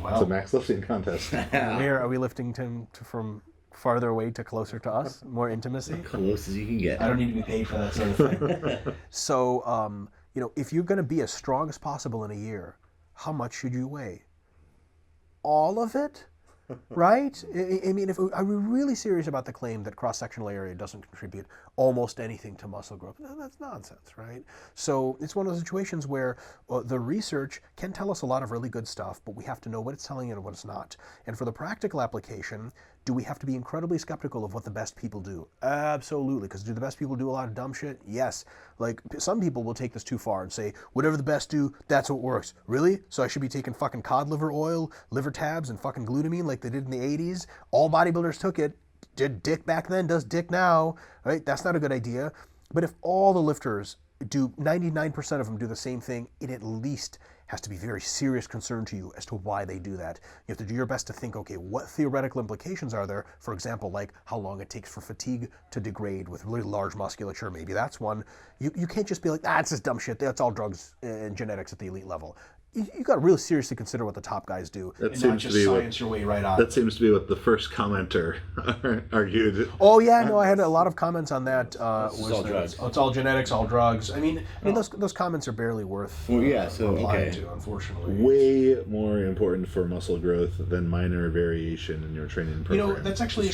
a max lifting contest. Where are we lifting from farther away to closer to us? More intimacy? Close as you can get. I don't need to be paid for that sort of thing. So, if you're going to be as strong as possible in a year, how much should you weigh? All of it? Right? I mean, are we really serious about the claim that cross-sectional area doesn't contribute almost anything to muscle growth? That's nonsense, right? So it's one of those situations where the research can tell us a lot of really good stuff, but we have to know what it's telling and what it's not. And for the practical application, do we have to be incredibly skeptical of what the best people do? Absolutely, because do the best people do a lot of dumb shit? Yes. Like, some people will take this too far and say, whatever the best do, that's what works. Really? So I should be taking fucking cod liver oil, liver tabs, and fucking glutamine like they did in the 80s? All bodybuilders took it. Did dick back then, does dick now. Right? That's not a good idea. But if all the lifters do, 99% of them do the same thing, it at least has to be very serious concern to you as to why they do that. You have to do your best to think, okay, what theoretical implications are there? For example, like how long it takes for fatigue to degrade with really large musculature. Maybe that's one. You can't just be like, it's just dumb shit. That's all drugs and genetics at the elite level. You got to really seriously consider what the top guys do. That and seems not just to be science your way right out. That seems to be what the first commenter argued. Oh yeah, no, I had a lot of comments on that. It's all drugs. It's all genetics, all drugs. I mean, those comments are barely worth. Well, yeah. So replying to, unfortunately. Way more important for muscle growth than minor variation in your training program. That's actually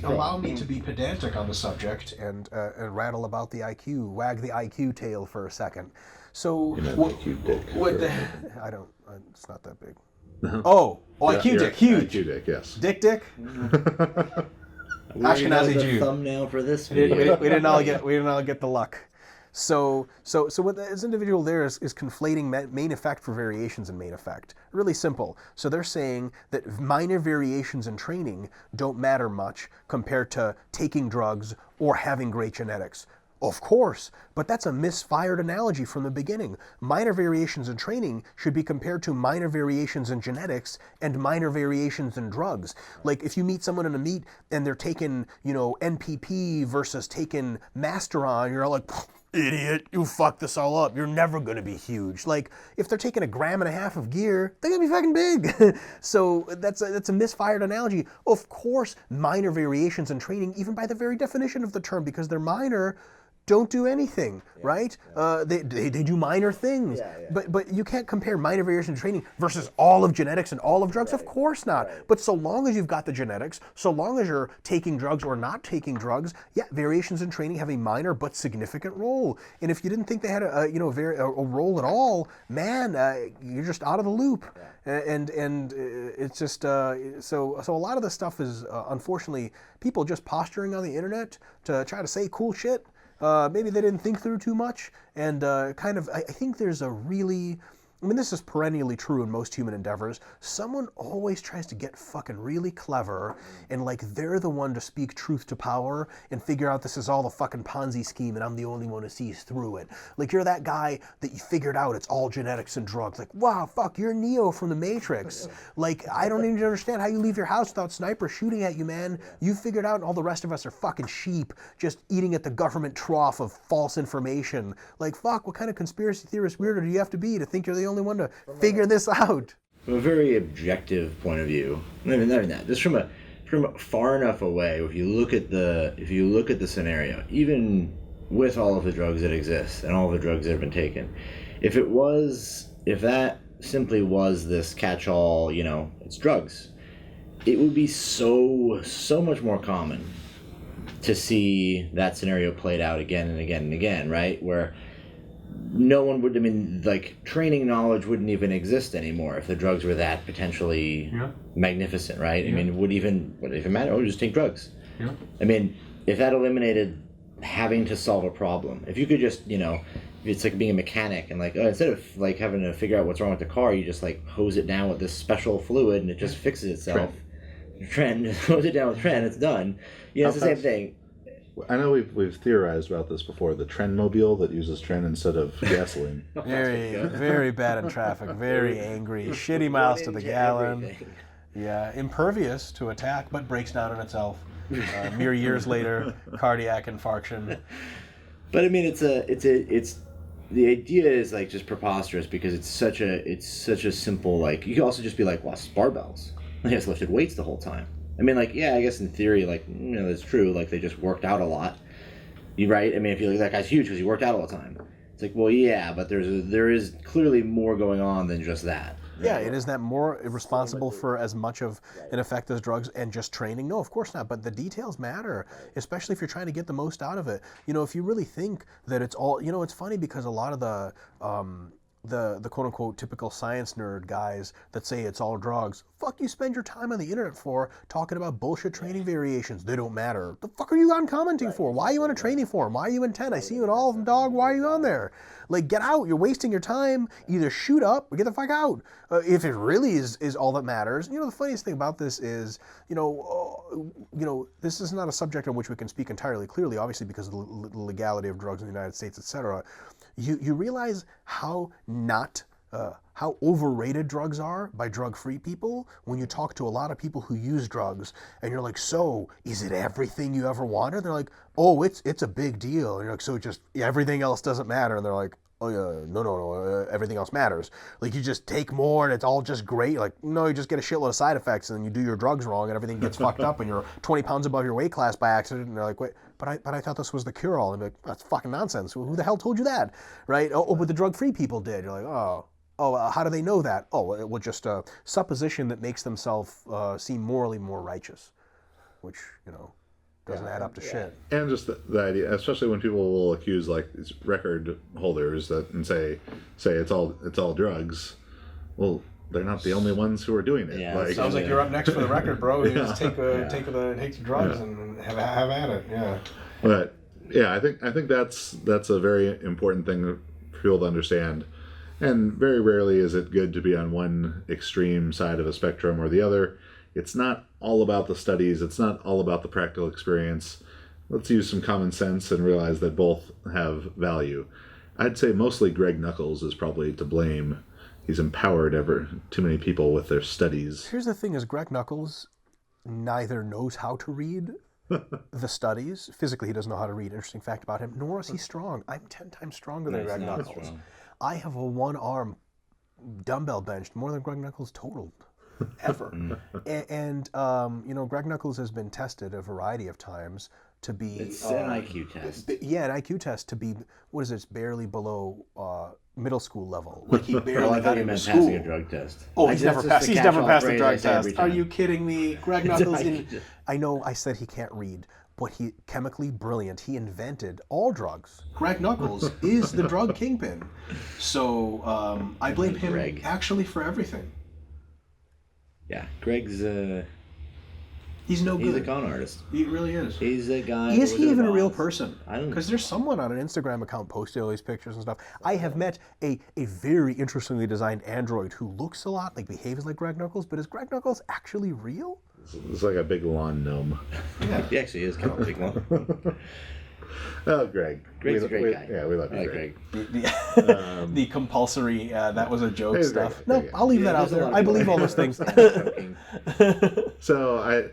allow me to be pedantic on the subject and rattle about the IQ, wag the IQ tail for a second. So IQ dick. I don't. It's not that big. IQ dick, huge. IQ dick, yes. Dick. Ashkenazi Jew. Thumbnail for this video. We didn't all get the luck. So what this individual there is conflating main effect for variations and main effect. Really simple. So they're saying that minor variations in training don't matter much compared to taking drugs or having great genetics. Of course, but that's a misfired analogy from the beginning. Minor variations in training should be compared to minor variations in genetics and minor variations in drugs. Like if you meet someone in a meet and they're taking, NPP versus taking Masteron, you're all like, idiot, you fucked this all up. You're never going to be huge. Like if they're taking 1.5 grams of gear, they're going to be fucking big. So that's a misfired analogy. Of course, minor variations in training, even by the very definition of the term, because they're minor, don't do anything, right? They do minor things, but you can't compare minor variation in training versus all of genetics and all of drugs. Of course not. But so long as you've got the genetics, so long as you're taking drugs or not taking drugs, variations in training have a minor but significant role. And if you didn't think they had a role at all, man, you're just out of the loop. And it's just so a lot of this stuff is unfortunately people just posturing on the internet to try to say cool shit. Maybe they didn't think through too much, and I think there's a really I mean, this is perennially true in most human endeavors. Someone always tries to get fucking really clever and like they're the one to speak truth to power and figure out this is all a fucking Ponzi scheme and I'm the only one who sees through it. Like you're that guy that you figured out it's all genetics and drugs. Like, wow, fuck, you're Neo from the Matrix. Like, I don't even understand how you leave your house without snipers shooting at you, man. You figured out and all the rest of us are fucking sheep just eating at the government trough of false information. Like, fuck, what kind of conspiracy theorist weirdo do you have to be to think you're the only one to figure this out? From a very objective point of view, not even that, just from far enough away, if you look at the scenario, even with all of the drugs that exist and all of the drugs that have been taken, if that simply was this catch-all, it's drugs, it would be so much more common to see that scenario played out again and again and again, right? Where no one would, training knowledge wouldn't even exist anymore if the drugs were that potentially magnificent, right? Yeah. Would it even matter? Oh, just take drugs. Yeah. If that eliminated having to solve a problem, if you could just, it's like being a mechanic and instead of having to figure out what's wrong with the car, you just hose it down with this special fluid and it just fixes itself. Trend, hose it down with Trend, it's done. It's the same thing. I know we've theorized about this before. The Trendmobile that uses Trend instead of gasoline. Very bad in traffic. Very angry. Shitty miles to the gallon. Everything. Yeah, impervious to attack, but breaks down on itself. Mere years later, cardiac infarction. But it's the idea is just preposterous because it's such a simple you could also just be well, it's barbells. They just lifted weights the whole time. I guess in theory, that's true. They just worked out a lot. You right? If you look, that guy's huge because he worked out all the time. It's well, yeah, but there is clearly more going on than just that. Yeah, it is that more responsible for as much of an effect as drugs and just training? No, of course not. But the details matter, especially if you're trying to get the most out of it. If you really think that it's all, it's funny because a lot of the quote-unquote typical science nerd guys that say it's all drugs, fuck you spend your time on the internet for talking about bullshit training variations. They don't matter. The fuck are you on commenting for? Why are you on a training forum? Why are you in 10? I see you in all of them, dog. Why are you on there? Get out. You're wasting your time. Either shoot up or get the fuck out. If it really is all that matters. The funniest thing about this is, this is not a subject on which we can speak entirely clearly, obviously because of the legality of drugs in the United States, etc. You realize how how overrated drugs are by drug-free people when you talk to a lot of people who use drugs and you're like, so is it everything you ever wanted? They're like, oh, it's a big deal. And you're like, so just everything else doesn't matter. And they're like, oh yeah, no, everything else matters. You just take more and it's all just great. No, you just get a shitload of side effects and then you do your drugs wrong and everything gets fucked up and you're 20 pounds above your weight class by accident. And they're like, wait, but I thought this was the cure-all. And I'm like, that's fucking nonsense. Who the hell told you that, right? Oh, but the drug-free people did. You're like, how do they know that? Oh, it was just a supposition that makes themselves seem morally more righteous, which, doesn't add up to shit. And just the idea, especially when people will accuse these record holders and say it's all drugs. Well, they're not the only ones who are doing it. Yeah, sounds like you're up next for the record, bro. You just take the drugs and have at it. Yeah. But yeah, I think that's a very important thing for people to understand. And very rarely is it good to be on one extreme side of a spectrum or the other. It's not all about the studies. It's not all about the practical experience. Let's use some common sense and realize that both have value. I'd say mostly Greg Nuckols is probably to blame. He's empowered too many people with their studies. Here's the thing is Greg Nuckols neither knows how to read the studies. Physically, he doesn't know how to read. Interesting fact about him. Nor is he strong. I'm 10 times stronger than Greg Nuckols. I have a one-arm dumbbell bench more than Greg Nuckols totaled ever. And Greg Nuckols has been tested a variety of times to be... It's an IQ test. An IQ test to be, what is it, it's barely below middle school level. He barely got into school. Passing a drug test. Oh, he's never passed the drug test. Are you kidding me? Greg Nuckols, I know I said he can't read, but he chemically brilliant. He invented all drugs. Greg Nuckols is the drug kingpin. So I blame him actually for everything. Yeah, Greg's He's no good. He's a con artist. He really is. He's a guy. Is he even a real boss. person? I don't know. Because there's someone on an Instagram account posting all these pictures and stuff. I have met a very interestingly designed android who looks a lot, like behaves like Greg Knuckles, but is Greg Knuckles actually real? It's like a big lawn gnome. Yeah, he actually is kind of a big one. Oh, Greg. Greg's a great guy. Yeah, we love I you, like Greg. Greg. The compulsory, that was a joke Hey, stuff. Greg. No, Yeah. I'll leave that out there's a there. lot of I people believe that- all those things. So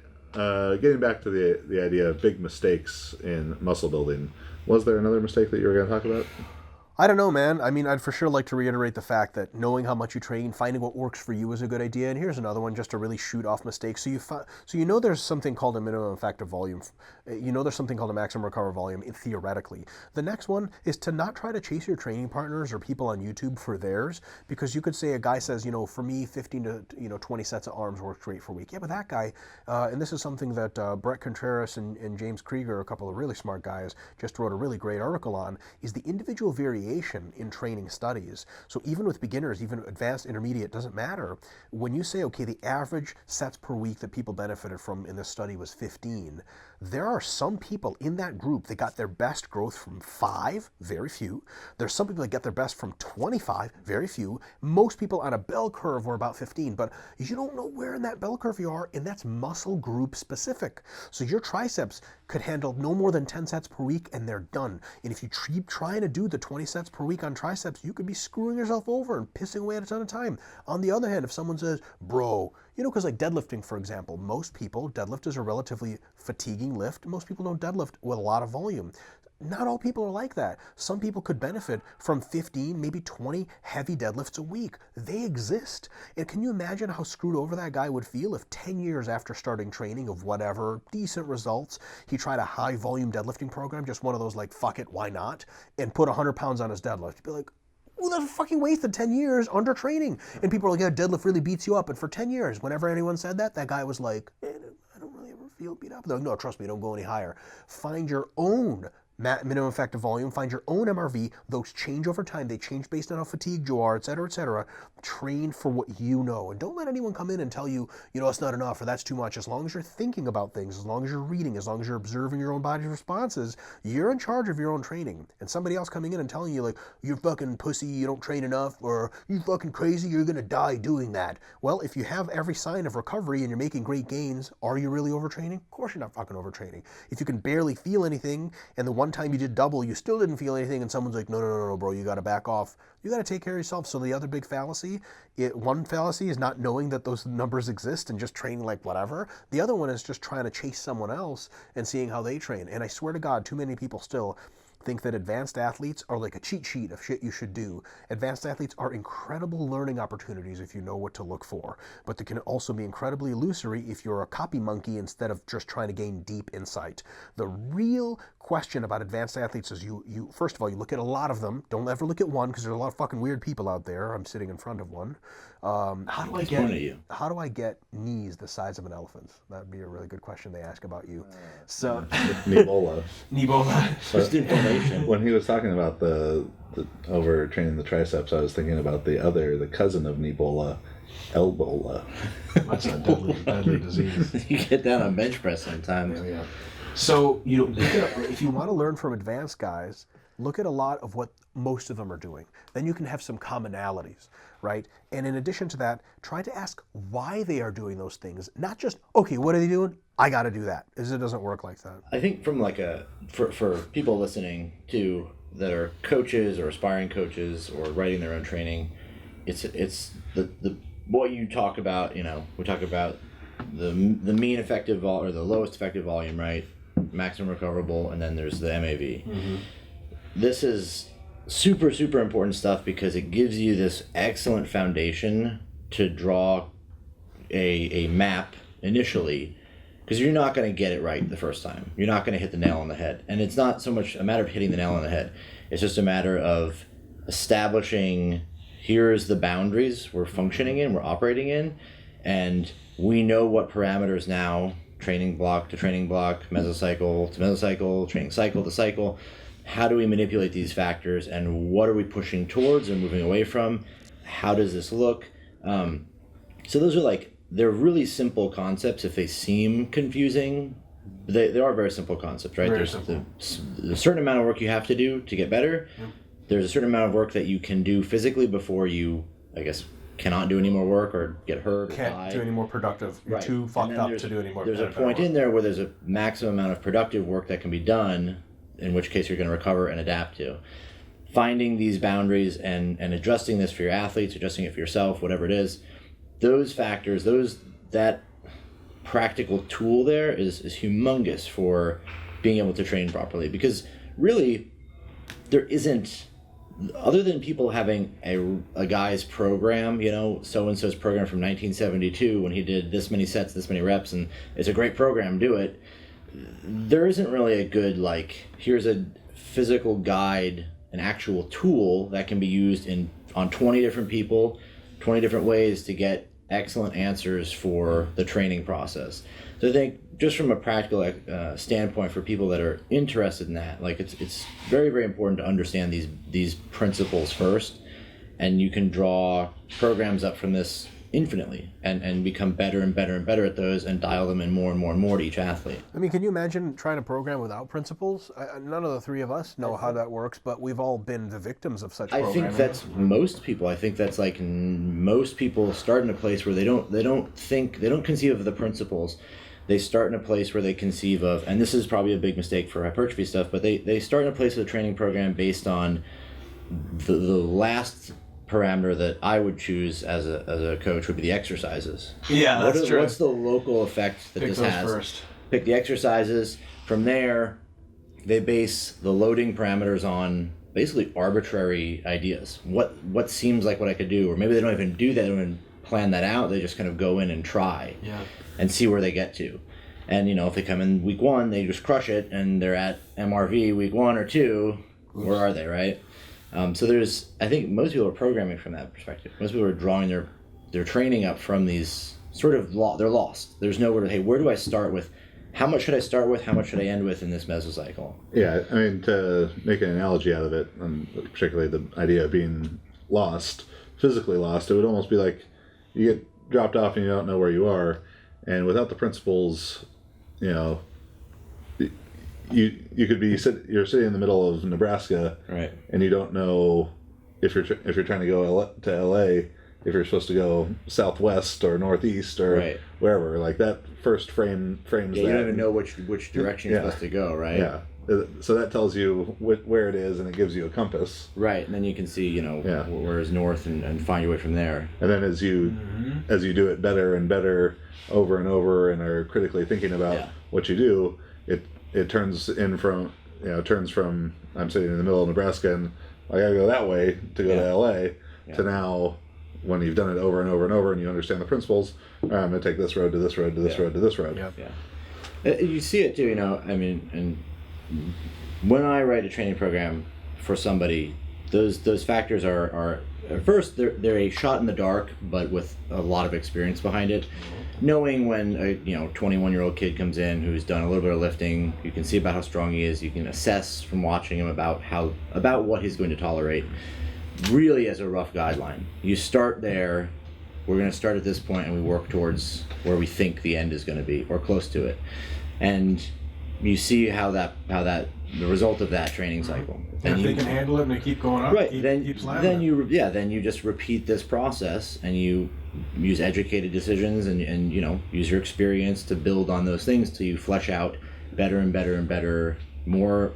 getting back to the idea of big mistakes in muscle building, was there another mistake that you were going to talk about? I don't know, man. I mean, I'd for sure like to reiterate the fact that knowing how much you train, finding what works for you is a good idea. And here's another one just to really shoot off mistakes. So you know there's something called a minimum effective volume. You know there's something called a maximum recover volume theoretically. The next one is to not try to chase your training partners or people on YouTube for theirs, because you could say a guy says, for me 15 to 20 sets of arms works great for a week. Yeah, but that guy, and this is something that Brett Contreras and James Krieger, a couple of really smart guys, just wrote a really great article on, is the individual variation in training studies. So even with beginners, even advanced, intermediate, doesn't matter. When you say, okay, the average sets per week that people benefited from in this study was 15, there are some people in that group that got their best growth from 5, very few. There's some people that get their best from 25, very few. Most people on a bell curve were about 15, but you don't know where in that bell curve you are, and that's muscle group specific. So your triceps could handle no more than 10 sets per week, and they're done. And if you keep trying to do the 20 sets per week on triceps, you could be screwing yourself over and pissing away at a ton of time. On the other hand, if someone says, bro, because like deadlifting, for example, most people, deadlift is a relatively fatiguing lift. Most people don't deadlift with a lot of volume. Not all people are like that. Some people could benefit from 15, maybe 20 heavy deadlifts a week. They exist. And can you imagine how screwed over that guy would feel if 10 years after starting training of whatever, decent results, he tried a high volume deadlifting program, just one of those like, fuck it, why not? And put 100 pounds on his deadlift. He'd be like, well, that's a fucking waste of 10 years under training. And people are like, yeah, deadlift really beats you up. And for 10 years, whenever anyone said that, that guy was like, I don't really ever feel beat up. They're like, no, trust me, don't go any higher. Find your own minimum effective volume, find your own MRV. Those change over time. They change based on how fatigued you are, et cetera, et cetera. Train for what you know. And don't let anyone come in and tell you, it's not enough or that's too much. As long as you're thinking about things, as long as you're reading, as long as you're observing your own body's responses, you're in charge of your own training. And somebody else coming in and telling you, like, you're fucking pussy, you don't train enough, or you fucking crazy, you're going to die doing that. Well, if you have every sign of recovery and you're making great gains, are you really overtraining? Of course you're not fucking overtraining. If you can barely feel anything and the one time you did double, you still didn't feel anything, and someone's like, no, bro, you got to back off. You got to take care of yourself. So the other big fallacy, one fallacy is not knowing that those numbers exist and just training like whatever. The other one is just trying to chase someone else and seeing how they train. And I swear to God, too many people still think that advanced athletes are like a cheat sheet of shit you should do. Advanced athletes are incredible learning opportunities if you know what to look for, but they can also be incredibly illusory if you're a copy monkey instead of just trying to gain deep insight. The real question about advanced athletes is you first of all, you look at a lot of them. Don't ever look at one, because there's a lot of fucking weird people out there. I'm sitting in front of one. How do I get knees the size of an elephant's? That'd be a really good question they ask about you. So Nibola. Just information. When he was talking about the overtraining the triceps, I was thinking about the cousin of Nibola, Elbola. That's a deadly disease. You get that on bench press sometimes. Yeah. So, if you want to learn from advanced guys, look at a lot of what most of them are doing. Then you can have some commonalities, right? And in addition to that, try to ask why they are doing those things. Not just, okay, what are they doing? I got to do that. It doesn't work like that. I think from for people listening to that are coaches or aspiring coaches or writing their own training, it's the what you talk about. We talk about the mean effective or the lowest effective volume, right? Maximum recoverable, and then there's the MAV. Mm-hmm. This is super, super important stuff because it gives you this excellent foundation to draw a map initially, because you're not going to get it right the first time. You're not going to hit the nail on the head. And it's not so much a matter of hitting the nail on the head. It's just a matter of establishing, here's the boundaries we're functioning in, we're operating in, and we know what parameters now, training block to training block, mesocycle to mesocycle, training cycle to cycle. How do we manipulate these factors, and what are we pushing towards and moving away from? How does this look? So those are like they're really simple concepts. If they seem confusing, they are very simple concepts, right? Very There's simple. a certain amount of work you have to do to get better. Yep. There's a certain amount of work that you can do physically before you, I guess, cannot do any more work or get hurt or Can't die. do any more productive. You're Right. too And fucked then up to do any more. There's a point in there where there's a maximum amount of productive work that can be done, in which case you're going to recover and adapt to. Finding these boundaries and adjusting this for your athletes, adjusting it for yourself, whatever it is, those factors, that practical tool there is humongous for being able to train properly. Because really, there isn't, other than people having a guy's program, so-and-so's program from 1972 when he did this many sets, this many reps, and it's a great program, do it. There isn't really a good, here's a physical guide, an actual tool that can be used on 20 different people, 20 different ways to get excellent answers for the training process. So I think just from a practical standpoint for people that are interested in that, it's very, very important to understand these principles first, and you can draw programs up from this infinitely and become better and better and better at those and dial them in more and more and more to each athlete. I mean, can you imagine trying to program without principles? None of the three of us know how that works, but we've all been the victims of such I programming. think that's most people. I think that's most people start in a place where they don't conceive of the principles. They start in a place where they conceive of, and this is probably a big mistake for hypertrophy stuff, but they start in a place of the training program based on the last parameter that I would choose as a coach would be the exercises. Yeah, that's true. What's the local effect that Pick this those has? first. Pick the exercises. From there, they base the loading parameters on basically arbitrary ideas. What seems like what I could do, or maybe they don't even do that, they don't even plan that out. They just kind of go in and try and see where they get to. And if they come in week 1, they just crush it, and they're at MRV week 1 or 2. Where are they, right? So I think most people are programming from that perspective. Most people are drawing their training up from these sort of they're lost. There's nowhere to, hey, where do I start with? How much should I start with? How much should I end with in this mesocycle? Yeah, I mean, to make an analogy out of it, and particularly the idea of being lost, physically lost, it would almost be like you get dropped off and you don't know where you are, and without the principles, you could be you're sitting in the middle of Nebraska, right? And you don't know if you're trying to go to LA, if you're supposed to go southwest or northeast or wherever. Like that first frames that. You don't even know which direction you're supposed to go, right? Yeah. So that tells you where it is, and it gives you a compass. Right, and then you can see, where is north, and find your way from there. And then as you do it better and better over and over, and are critically thinking about what you do, it turns from I'm sitting in the middle of Nebraska and I gotta go that way to go to LA to now, when you've done it over and over and over and you understand the principles, I'm gonna take this road to this road to this road to this road. You see it too, I mean, and when I write a training program for somebody, those factors are at first they're a shot in the dark, but with a lot of experience behind it. Knowing when a 21-year-old kid comes in who's done a little bit of lifting, you can see about how strong he is. You can assess from watching him about what he's going to tolerate. Really, as a rough guideline, you start there. We're going to start at this point, and we work towards where we think the end is going to be, or close to it. And you see how the result of that training cycle. And if they can handle it and they keep going up, right? then you just repeat this process, and you use educated decisions and use your experience to build on those things till you flesh out better and better and better, more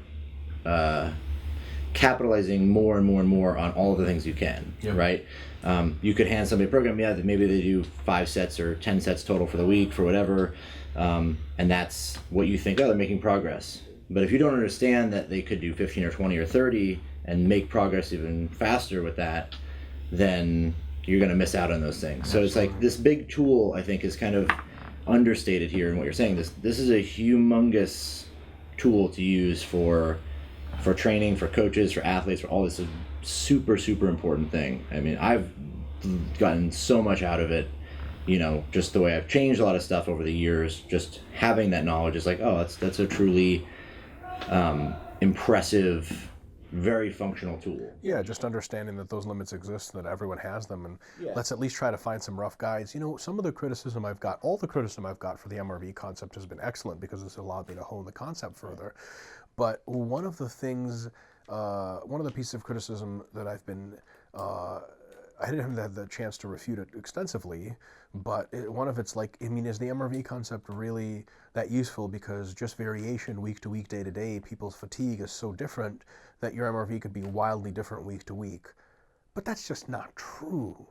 capitalizing more and more and more on all of the things you can, right? You could hand somebody a program, maybe they do 5 sets or 10 sets total for the week for whatever, and that's what you think, they're making progress. But if you don't understand that they could do 15 or 20 or 30 and make progress even faster with that, then you're going to miss out on those things. So it's like this big tool, I think, is kind of understated here in what you're saying. This is a humongous tool to use for training, for coaches, for athletes, for all this. Is a super, super important thing. I mean, I've gotten so much out of it, just the way I've changed a lot of stuff over the years. Just having that knowledge is like, oh, that's a truly impressive very functional tool. Yeah, just understanding that those limits exist, that everyone has them, and Yeah. let's at least try to find some rough guides. Some of the criticism I've got, all the criticism I've got for the MRV concept has been excellent because it's allowed me to hone the concept further. But one of the things, one of the pieces of criticism that I've been, I didn't have the chance to refute it extensively, but one of it's like, is the MRV concept really that useful? Because just variation week to week, day to day, people's fatigue is so different that your MRV could be wildly different week to week. But that's just not true.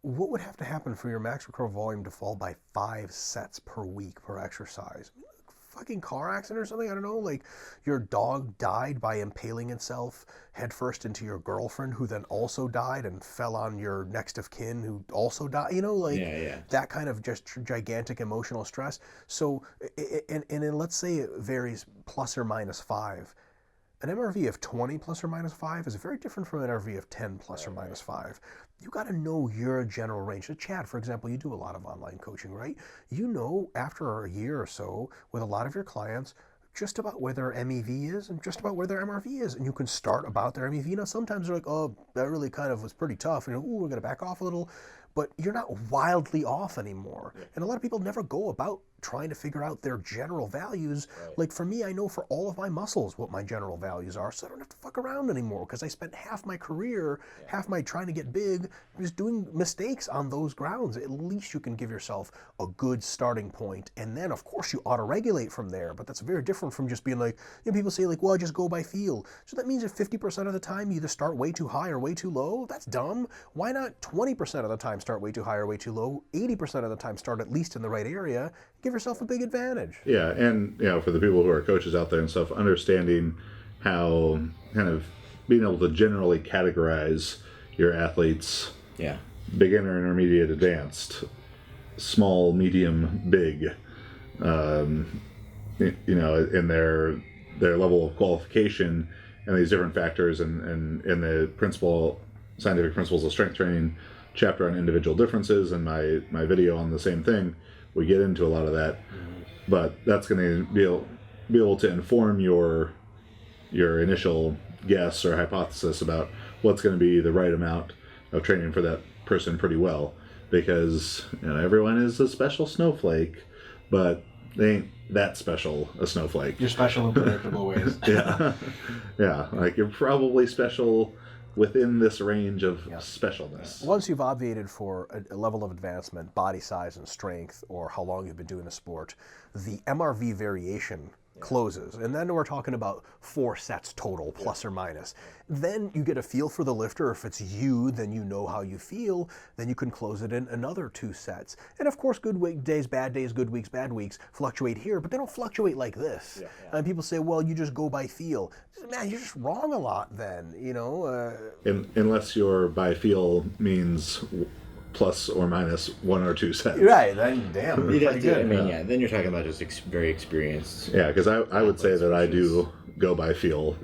What would have to happen for your max recoverable volume to fall by 5 sets per week per exercise? Fucking car accident or something? I don't know, like your dog died by impaling itself headfirst into your girlfriend, who then also died and fell on your next of kin, who also died, that kind of just gigantic emotional stress. So, and let's say it varies plus or minus 5. An MRV of 20 plus or minus 5 is very different from an MRV of 10 plus or minus 5. You got to know your general range. So Chad, for example, you do a lot of online coaching, right? After a year or so with a lot of your clients, just about where their MEV is and just about where their MRV is. And you can start about their MEV. Now, sometimes they're like, oh, that really kind of was pretty tough. We're going to back off a little. But you're not wildly off anymore. Yeah. And a lot of people never go about trying to figure out their general values. Right. Like for me, I know for all of my muscles what my general values are, so I don't have to fuck around anymore, because I spent half my career, half my trying to get big, just doing mistakes on those grounds. At least you can give yourself a good starting point, and then of course you auto-regulate from there. But that's very different from just being like, people say like, well, I just go by feel. So that means if 50% of the time you either start way too high or way too low, that's dumb. Why not 20% of the time start way too high or way too low, 80% of the time start at least in the right area, give yourself a big advantage. Yeah, and for the people who are coaches out there and stuff, understanding how kind of being able to generally categorize your athletes, beginner, intermediate, advanced, small, medium, big, in their level of qualification, and these different factors, and the scientific principles of strength training chapter on individual differences, and my video on the same thing, we get into a lot of that. But that's going to be able to inform your initial guess or hypothesis about what's going to be the right amount of training for that person pretty well, because everyone is a special snowflake, but they ain't that special a snowflake. You're special in predictable ways. Yeah, like you're probably special within this range of specialness. Once you've obviated for a level of advancement, body size and strength, or how long you've been doing the sport, the MRV variation closes. And then we're talking about 4 sets total, plus or minus. Then you get a feel for the lifter. If it's you, then you know how you feel. Then you can close it in another 2 sets. And of course, good days, bad days, good weeks, bad weeks fluctuate here, but they don't fluctuate like this. And people say, well, you just go by feel. Man, you're just wrong a lot then, Unless your by feel means plus or minus 1 or 2 sets. Right, then damn, pretty good. Then you're talking about just very experienced. Yeah, because I would say that I do go by feel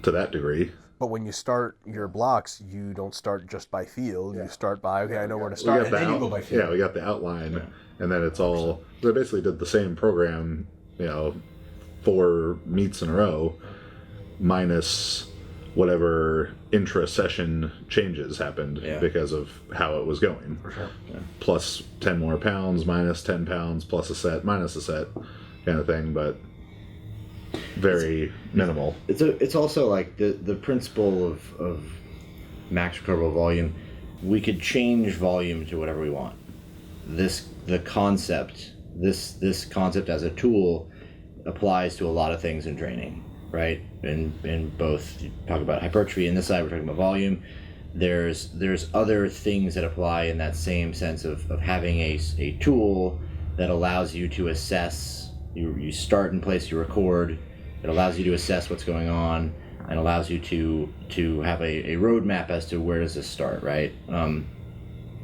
to that degree. But when you start your blocks, you don't start just by feel. You start by, I know where to start, and then you go by feel. Yeah, we got the outline, and then it's all... So I basically did the same program, 4 meets in a row, minus whatever intra-session changes happened because of how it was going. For sure. Plus 10 more pounds, minus 10 pounds, plus a set, minus a set, kind of thing, but very minimal. It's also like the principle of max recoverable volume. We could change volume to whatever we want. This concept as a tool applies to a lot of things in training. Right, in both, you talk about hypertrophy, and this side we're talking about volume. There's other things that apply in that same sense of having a tool that allows you to assess. You start in place, you record. It allows you to assess what's going on, and allows you to have a roadmap as to where does this start. Right, a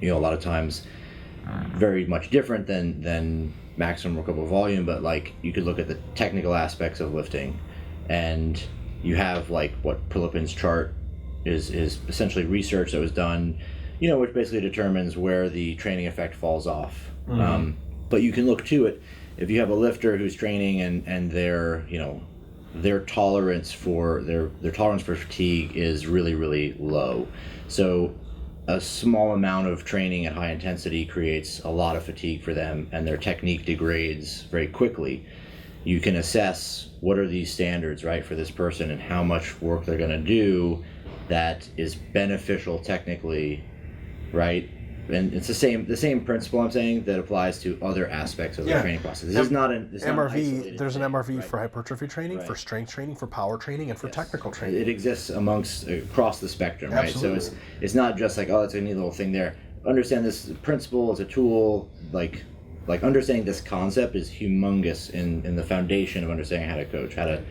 lot of times very much different than maximum recoverable volume, but like you could look at the technical aspects of lifting. And you have like what Prilipin's chart is essentially research that was done, which basically determines where the training effect falls off. But you can look to it if you have a lifter who's training and they're their tolerance for fatigue is really, really low. So a small amount of training at high intensity creates a lot of fatigue for them, and their technique degrades very quickly. You can assess what are these standards, right, for this person and how much work they're going to do that is beneficial technically, right? And it's the same principle I'm saying that applies to other aspects of the training process. This is not an MRV. There's an MRV right? for hypertrophy training, for strength training, for power training, and for technical training. It exists across the spectrum, right? Absolutely. So it's not just like, oh, it's a neat little thing there. Understand this principle, it's a tool. Like understanding this concept is humongous in the foundation of understanding how to coach, how to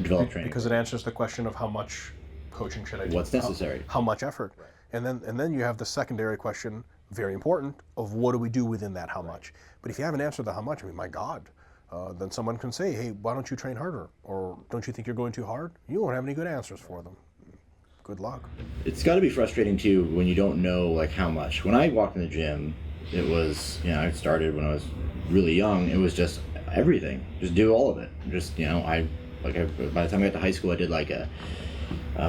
develop training. Because it answers the question of how much coaching should I do? What's necessary? How much effort? And then you have the secondary question, very important, of what do we do within that how much? But if you haven't answered the how much, I mean, my God, then someone can say, hey, why don't you train harder? Or don't you think you're going too hard? You won't have any good answers for them. Good luck. It's got to be frustrating too when you don't know like how much. When I walked in the gym, it was, I started when I was really young. It was just everything. Just do all of it. Just, by the time I got to high school, I did like a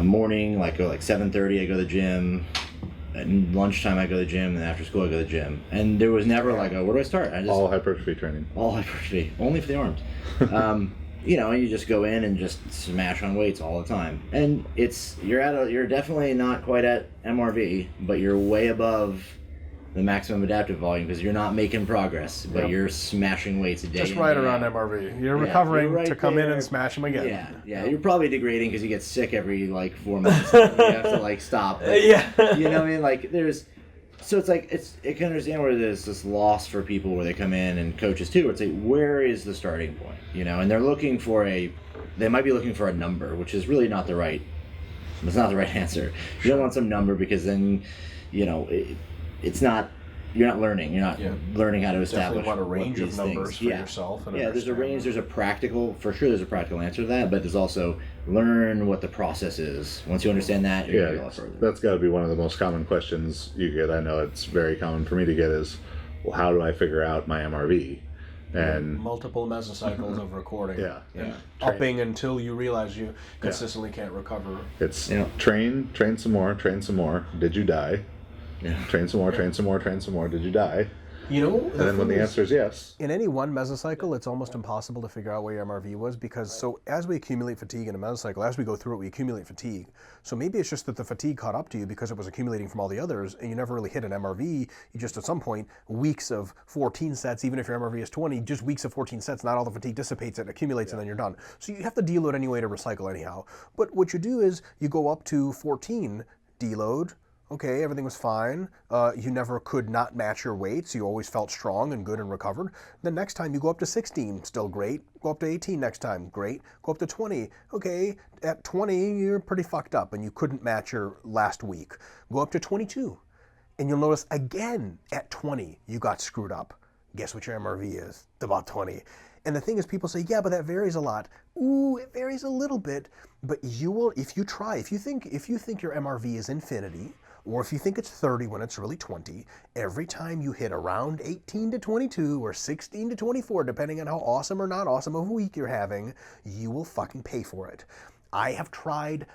morning, like go like 7:30, I go to the gym. At lunchtime, I go to the gym, and after school, I go to the gym. And there was never like, where do I start? All hypertrophy training. All hypertrophy, only for the arms. And you just go in and just smash on weights all the time. And you're definitely not quite at MRV, but you're way above the maximum adaptive volume because you're not making progress, but you're smashing weights a day. Just right around MRV. You're recovering right to come in there. and smash them again. Yeah. You're probably degrading because you get sick every 4 months. And you have to stop. But, Yeah. You know what I mean? So it's it can understand where there's this loss for people where they come in and coaches too. It's where is the starting point? And they're looking for they might be looking for a number, which is really not the right. It's not the right answer. You don't want some number because then, it's not. You're not learning. You're not learning how to establish. Definitely want a range of numbers things. for yourself. And there's a range. There's a practical. For sure, there's a practical answer to that. But there's also learn what the process is. Once you understand that, you're going to go a lot further. That's got to be one of the most common questions you get. I know it's very common for me to get is, well, how do I figure out my MRV? And multiple mesocycles of recording. Yeah. Upping until you realize you consistently can't recover. It's train some more. Did you die? Yeah. Train some more. Did you die? And then when the answer is yes. In any one mesocycle, it's almost impossible to figure out where your MRV was because as we accumulate fatigue in a mesocycle, as we go through it, we accumulate fatigue. So maybe it's just that the fatigue caught up to you because it was accumulating from all the others and you never really hit an MRV. You just at some point, weeks of 14 sets, even if your MRV is 20, just weeks of 14 sets, not all the fatigue dissipates, it accumulates and then you're done. So you have to deload anyway to recycle anyhow. But what you do is you go up to 14, deload. Okay, everything was fine. You never could not match your weights. You always felt strong and good and recovered. The next time you go up to 16, still great. Go up to 18 next time, great. Go up to 20. Okay, at 20, you're pretty fucked up and you couldn't match your last week. Go up to 22. And you'll notice again at 20, you got screwed up. Guess what your MRV is? About 20. And the thing is, people say, yeah, but that varies a lot. Ooh, it varies a little bit. But you will, if you try, if you think your MRV is infinity, or if you think it's 30 when it's really 20, every time you hit around 18 to 22 or 16 to 24, depending on how awesome or not awesome of a week you're having, you will fucking pay for it. I have tried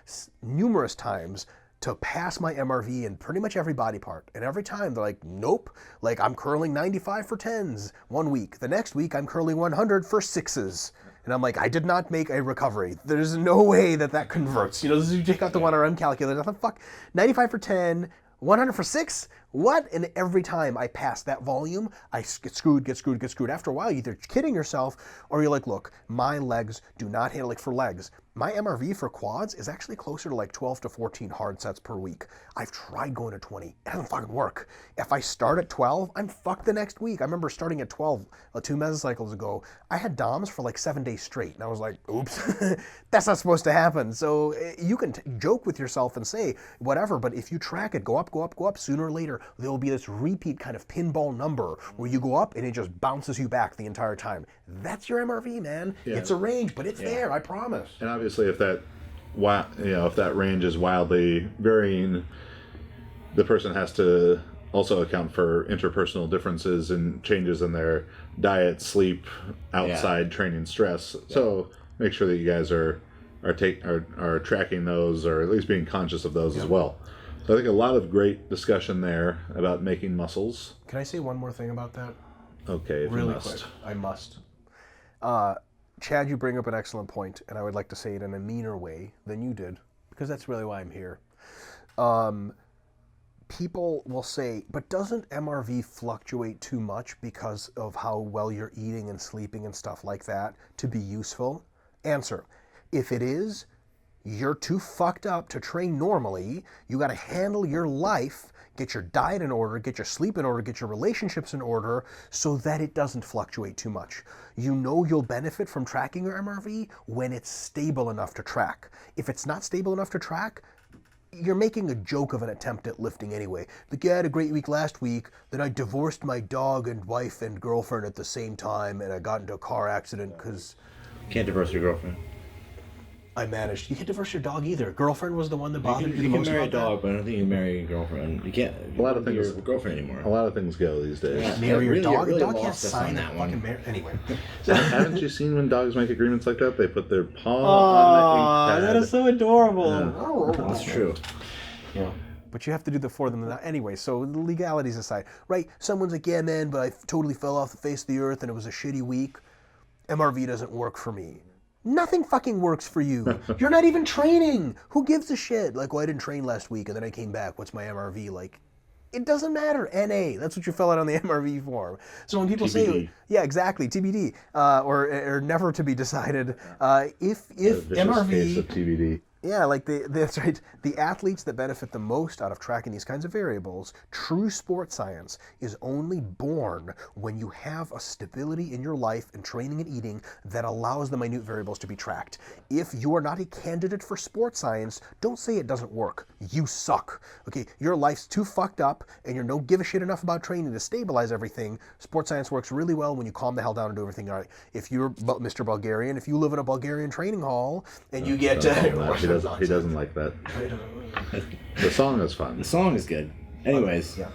numerous times to pass my MRV in pretty much every body part. And every time they're like, nope, I'm curling 95 for 10s one week. The next week I'm curling 100 for 6s. And I'm like, I did not make a recovery. There's no way that converts. You take out the 1RM calculator. I'm like, fuck, 95 for 10, 100 for 6? What? And every time I pass that volume, I get screwed. After a while, you're either kidding yourself or you're like, look, my legs do not handle, for legs. My MRV for quads is actually closer to 12 to 14 hard sets per week. I've tried going to 20. It doesn't fucking work. If I start at 12, I'm fucked the next week. I remember starting at 12 2 mesocycles ago. I had DOMs for 7 days straight. And I was like, oops, that's not supposed to happen. So you can joke with yourself and say whatever, but if you track it, go up, sooner or later, there will be this repeat kind of pinball number where you go up and it just bounces you back the entire time. That's your MRV, man. Yeah. It's a range, but it's there, I promise. And obviously, if that range is wildly varying, the person has to also account for interpersonal differences and changes in their diet, sleep, outside training, stress. So make sure that you guys are are tracking those, or at least being conscious of those as well. So I think a lot of great discussion there about making muscles. Can I say one more thing about that? Okay, if Really you must. quick. I must. Chad, you bring up an excellent point, and I would like to say it in a meaner way than you did, because that's really why I'm here. People will say, but doesn't MRV fluctuate too much because of how well you're eating and sleeping and stuff like that to be useful? Answer, if it is, you're too fucked up to train normally. You got to handle your life, get your diet in order, get your sleep in order, get your relationships in order so that it doesn't fluctuate too much. You know you'll benefit from tracking your MRV when it's stable enough to track. If it's not stable enough to track, you're making a joke of an attempt at lifting anyway. Like, yeah, I had a great week last week, then I divorced my dog and wife and girlfriend at the same time, and I got into a car accident because... Can't divorce your girlfriend. I managed. You can't divorce your dog either. Girlfriend was the one that bothered you the You can most marry a about that? dog, but I don't think you can marry a girlfriend. You can't A lot of be things- your girlfriend anymore. A lot of things go these days. Yeah. Marry your Really- dog? really A dog can't lost us sign on that that one. fucking marriage. Anyway. Haven't you seen when dogs make agreements like that? They put their paw Oh, on the ink that pad. is so adorable. Yeah. That's true. Yeah. But you have to do the for them anyway, so the legalities aside. Right, someone's like, yeah, man, but I totally fell off the face of the earth and it was a shitty week. MRV doesn't work for me. Nothing fucking works for you. You're not even training. Who gives a shit? Like, well, I didn't train last week and then I came back. What's my MRV like? It doesn't matter. NA. That's what you fill out on the MRV form. So when people say, TBD. yeah, exactly, TBD, or never to be decided, if A vicious MRV... case of TBD. Yeah, like that's right. The athletes that benefit the most out of tracking these kinds of variables, true sports science is only born when you have a stability in your life and training and eating that allows the minute variables to be tracked. If you are not a candidate for sports science, don't say it doesn't work. You suck. Okay, your life's too fucked up and you don't give a shit enough about training to stabilize everything. Sports science works really well when you calm the hell down and do everything right. If you're Mr. Bulgarian, if you live in a Bulgarian training hall and you get... He doesn't like that. The song is fun. The song is good. Anyways, Yeah.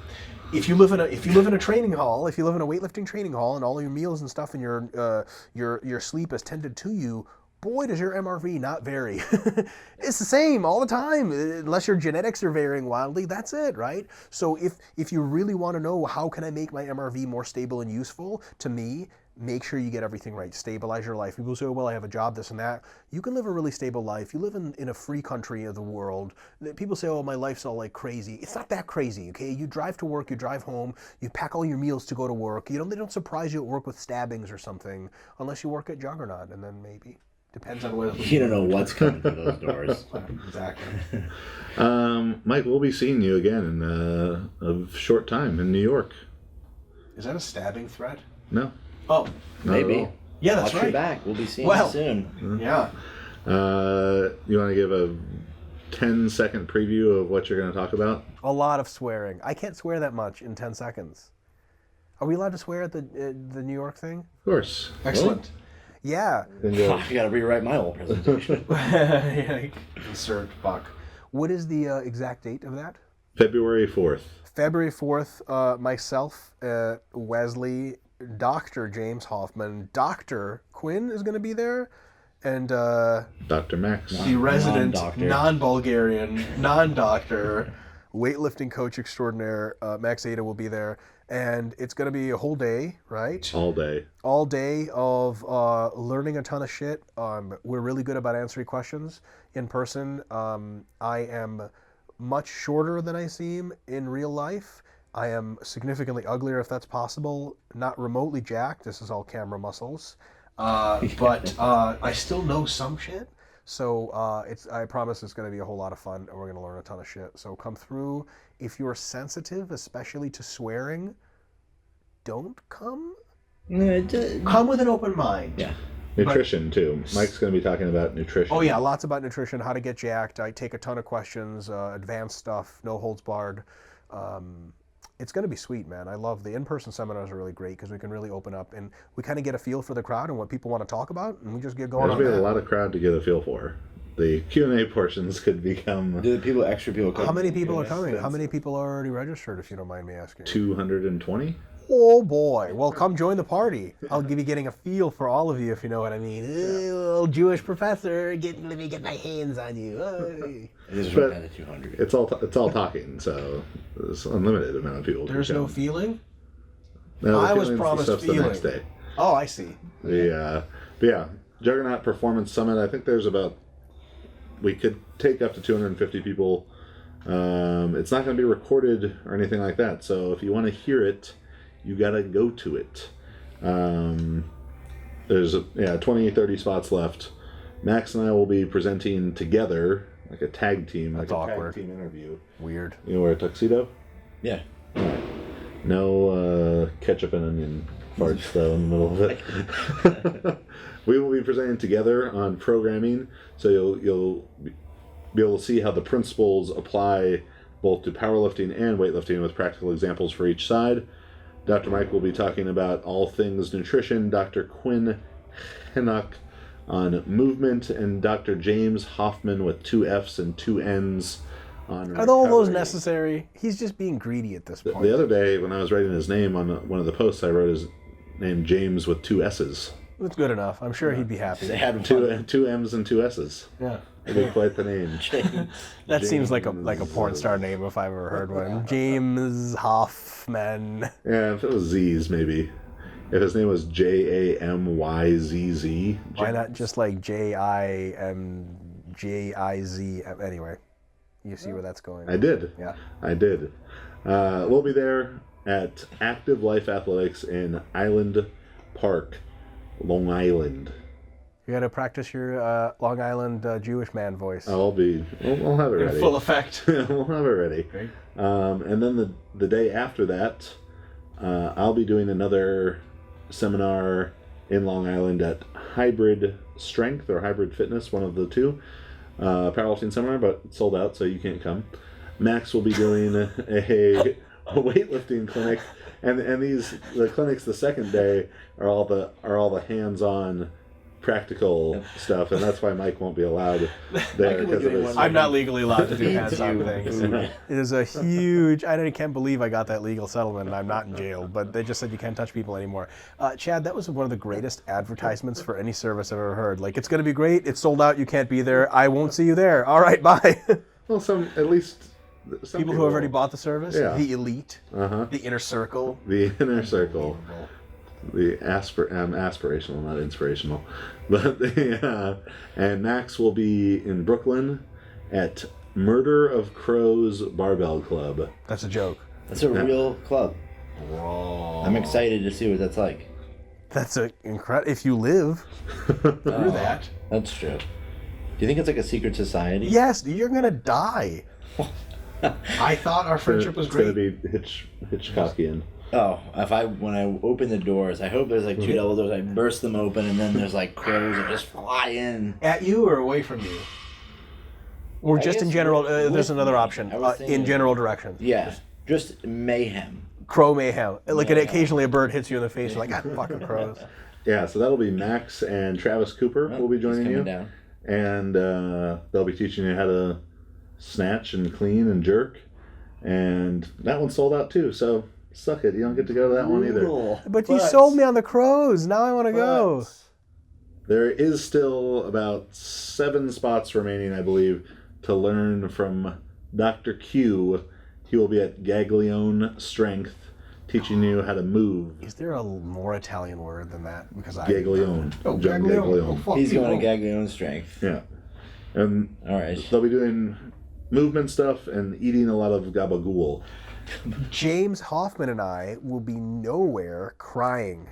If you live in a training hall, if you live in a weightlifting training hall, and all your meals and stuff and your sleep is tended to you, boy, does your MRV not vary. It's the same all the time, unless your genetics are varying wildly. That's it, right? So if you really want to know how can I make my MRV more stable and useful, to me, make sure you get everything right. Stabilize your life. People say, oh, well, I have a job, this and that. You can live a really stable life. You live in a free country of the world. People say, oh, my life's all like crazy. It's not that crazy, okay? You drive to work, you drive home, you pack all your meals to go to work. They don't surprise you at work with stabbings or something, unless you work at Juggernaut, and then maybe. Depends on whether you don't know what's coming through those doors. Exactly. Mike, we'll be seeing you again in a short time in New York. Is that a stabbing threat? No. Oh, Not at Maybe. all. yeah, that's Watch your right. back. We'll be seeing Well. you soon. Yeah. You want to give a 10-second preview of what you're going to talk about? A lot of swearing. I can't swear that much in 10 seconds. Are we allowed to swear at the New York thing? Of course. Excellent. Yeah. Then go. Fuck, I gotta rewrite my whole presentation. Insert fuck. What is the exact date of that? February 4th. February 4th, myself, Wesley, Dr. James Hoffman, Dr. Quinn is going to be there, and Dr. Max. the resident Non-doctor. non-Bulgarian, non-doctor, weightlifting coach extraordinaire, Max Ada will be there. And it's going to be a whole day, right? All day. All day of learning a ton of shit. We're really good about answering questions in person. I am much shorter than I seem in real life. I am significantly uglier, if that's possible. Not remotely jacked. This is all camera muscles. But I still know some shit. So I promise it's going to be a whole lot of fun, and we're going to learn a ton of shit. So come through. If you're sensitive, especially to swearing, don't come. Come with an open mind. Yeah. Nutrition, too. Mike's going to be talking about nutrition. Oh, yeah, lots about nutrition, how to get jacked. I take a ton of questions, advanced stuff, no holds barred. It's going to be sweet, man. I love the in-person seminars are really great because we can really open up and we kind of get a feel for the crowd and what people want to talk about, and we just get going There's on going to be a that. lot of crowd to get a feel for. The Q&A portions could become Do extra people come? How many people are coming? How many people are already registered, if you don't mind me asking? 220. Oh boy! Well, come join the party. I'll be getting a feel for all of you, if you know what I mean. Little Jewish professor, let me get my hands on you. Hey. It is But right down to 200. It's all talking, so there's unlimited amount of people. There's no feeling. No, I was feelings and promised stuff's the next feeling. day. Oh, I see. But yeah, Juggernaut Performance Summit. I think there's we could take up to 250 people. It's not going to be recorded or anything like that. So if you want to hear it, you got to go to it. There's 20, 30 spots left. Max and I will be presenting together, like a tag team, That's like awkward. a tag team interview. Weird. You wear a tuxedo? Yeah. No ketchup and onion farts though in the middle of it. We will be presenting together on programming, so you'll be able to see how the principles apply both to powerlifting and weightlifting with practical examples for each side. Dr. Mike will be talking about all things nutrition, Dr. Quinn Hennock on movement, and Dr. James Hoffman with 2 F's and 2 N's on Are all those recovery. necessary? He's just being greedy at this point. The other day, when I was writing his name on one of the posts, I wrote his name James with 2 S's. That's good enough. I'm sure he'd be happy. They had Two M's and 2 S's. Yeah. That'd be quite the name. That seems like a porn star name if I've ever heard one. James Hoffman. Yeah, if it was Z's, maybe. If his name was Jamyzz. Why not just like Jiziz? Anyway, you see where that's going. I did. Yeah. I did. We'll be there at Active Life Athletics in Island Park, Long Island. You got to practice your Long Island Jewish man voice. We'll have it ready. Full effect. We'll have it ready. Great. And then the day after that, I'll be doing another seminar in Long Island at Hybrid Strength or Hybrid Fitness, one of the two. Powerlifting seminar, but it's sold out, so you can't come. Max will be doing a weightlifting clinic, and the clinics the second day are all the hands-on practical stuff, and that's why Mike won't be allowed there because of his. I'm not legally allowed to do hands-on things. It is a huge. I can't believe I got that legal settlement, and I'm not in jail. But they just said you can't touch people anymore. Chad, that was one of the greatest advertisements for any service I've ever heard. Like, it's going to be great. It's sold out. You can't be there. I won't see you there. All right, bye. Well, some People who have already bought the service, Yeah. the elite, the inner circle. The inner circle. The aspirational, not inspirational, but and Max will be in Brooklyn at Murder of Crows Barbell Club. That's a joke. That's a real club. Whoa. I'm excited to see what that's like. That's incredible. If you live through that. That's true. Do you think it's like a secret society? Yes, you're going to die. I thought our friendship was It's going great. to be Hitchcockian. Oh, when I open the doors, I hope there's like 2 double doors. I burst them open, and then there's like crows that just fly in. At you or away from you? Or I just in guess general, with there's another me. option. I was In thinking- general direction. Yeah, just mayhem. Crow mayhem. Like Mayhem. occasionally a bird hits you in the face. You're like, fucking crows. Yeah, so that'll be Max and Travis Cooper will be He's joining coming you. down. And they'll be teaching you how to snatch and clean and jerk. And that one's sold out too, so suck it. You don't get to go to that one either. But you sold me on the crows. Now I want to go. There is still about 7 spots remaining, I believe, to learn from Dr. Q. He will be at Gaglione Strength, teaching you how to move. Is there a more Italian word than that? Because Gaglione. Oh, John Gaglione. Oh, fuck He's you. going to Gaglione Strength. Yeah. And All right. they'll be doing movement stuff and eating a lot of gabagool. James Hoffman and I will be nowhere crying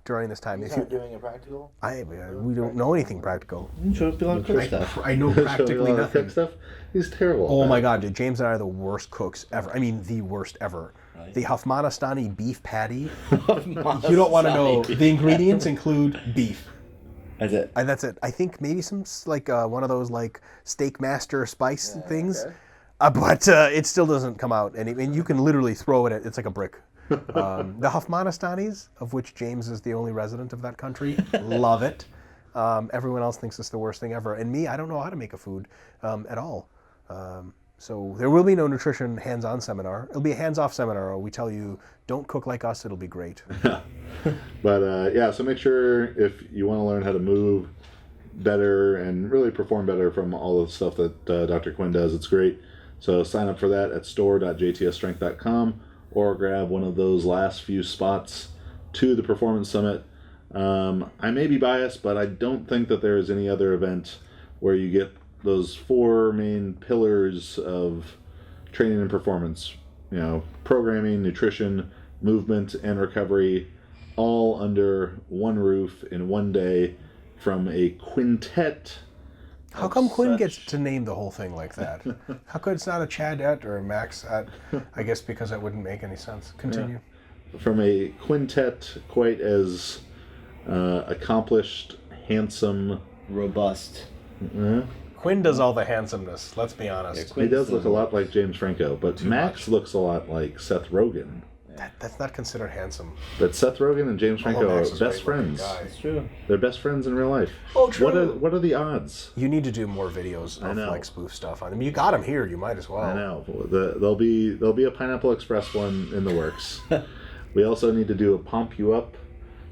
during this time. He's not doing a practical? We don't know anything practical. Show up a lot of cool stuff. I know practically nothing. Cook stuff. He's terrible. Oh my God, dude! James and I are the worst cooks ever. I mean, the worst ever. Right. The Hafmanistani beef patty. You don't want to know. The ingredients include beef. That's it. That's it. I think maybe some one of those like Steak Master spice things. okay. But it still doesn't come out, and you can literally throw it at it's like a brick. The Hafmanistanis, of which James is the only resident of that country, love it. Everyone else thinks it's the worst thing ever. And me, I don't know how to make a food at all. So there will be no nutrition hands-on seminar. It'll be a hands-off seminar where we tell you, don't cook like us, it'll be great. But yeah, so make sure if you want to learn how to move better and really perform better from all the stuff that Dr. Quinn does, it's great. So sign up for that at store.jtsstrength.com or grab one of those last few spots to the Performance Summit. I may be biased, but I don't think that there is any other event where you get those 4 main pillars of training and performance, programming, nutrition, movement, and recovery, all under one roof in one day from a quintet. How come Quinn gets to name the whole thing like that? How come it's not a Chadette or a Max at? I guess because that wouldn't make any sense. Continue. Yeah. From a quintet quite as accomplished, handsome, robust. Quinn does all the handsomeness, let's be honest. He does look a lot like James Franco, but Max looks a lot like Seth Rogen. That's not considered handsome. But Seth Rogen and James Franco are best friends. That's true. They're best friends in real life. Oh, true. What are the odds? You need to do more videos of like spoof stuff on them. You got them here. You might as well. I know. There'll be a Pineapple Express one in the works. We also need to do a Pomp You Up,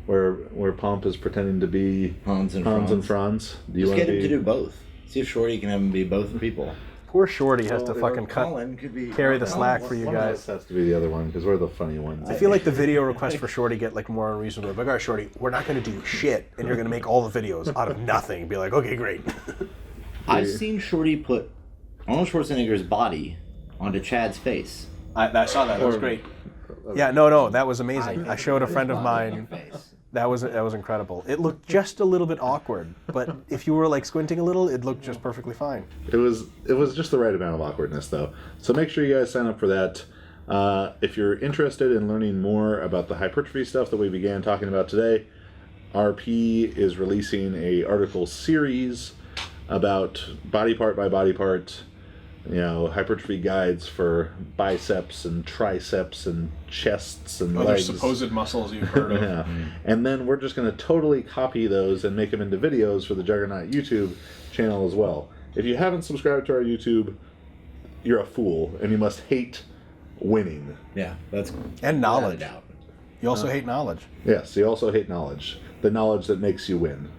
where Pomp is pretending to be Hans and Franz. Do you Just want get him to do both. See if Shorty can have him be both people. Poor Shorty has to fucking carry the slack for you One guys. of us has to be the other one because we're the funny ones. I feel like the video requests for Shorty get like more unreasonable. Like, all right, Shorty, we're not going to do shit, and you're going to make all the videos out of nothing. And be like, okay, great. I've seen Shorty put Arnold Schwarzenegger's body onto Chad's face. I saw that. That was great. Yeah, no, that was amazing. I showed a friend of mine. That was incredible. It looked just a little bit awkward, but if you were like squinting a little, it looked just perfectly fine. It was just the right amount of awkwardness, though. So make sure you guys sign up for that. If you're interested in learning more about the hypertrophy stuff that we began talking about today, RP is releasing a article series about body part by body part, hypertrophy guides for biceps and triceps and chests and other legs. supposed muscles you've heard of. Yeah. And then we're just going to totally copy those and make them into videos for the Juggernaut YouTube channel as well. If you haven't subscribed to our YouTube, you're a fool, and you must hate winning. Yeah, that's and knowledge. You also hate knowledge. Yes, you also hate knowledge. The knowledge that makes you win.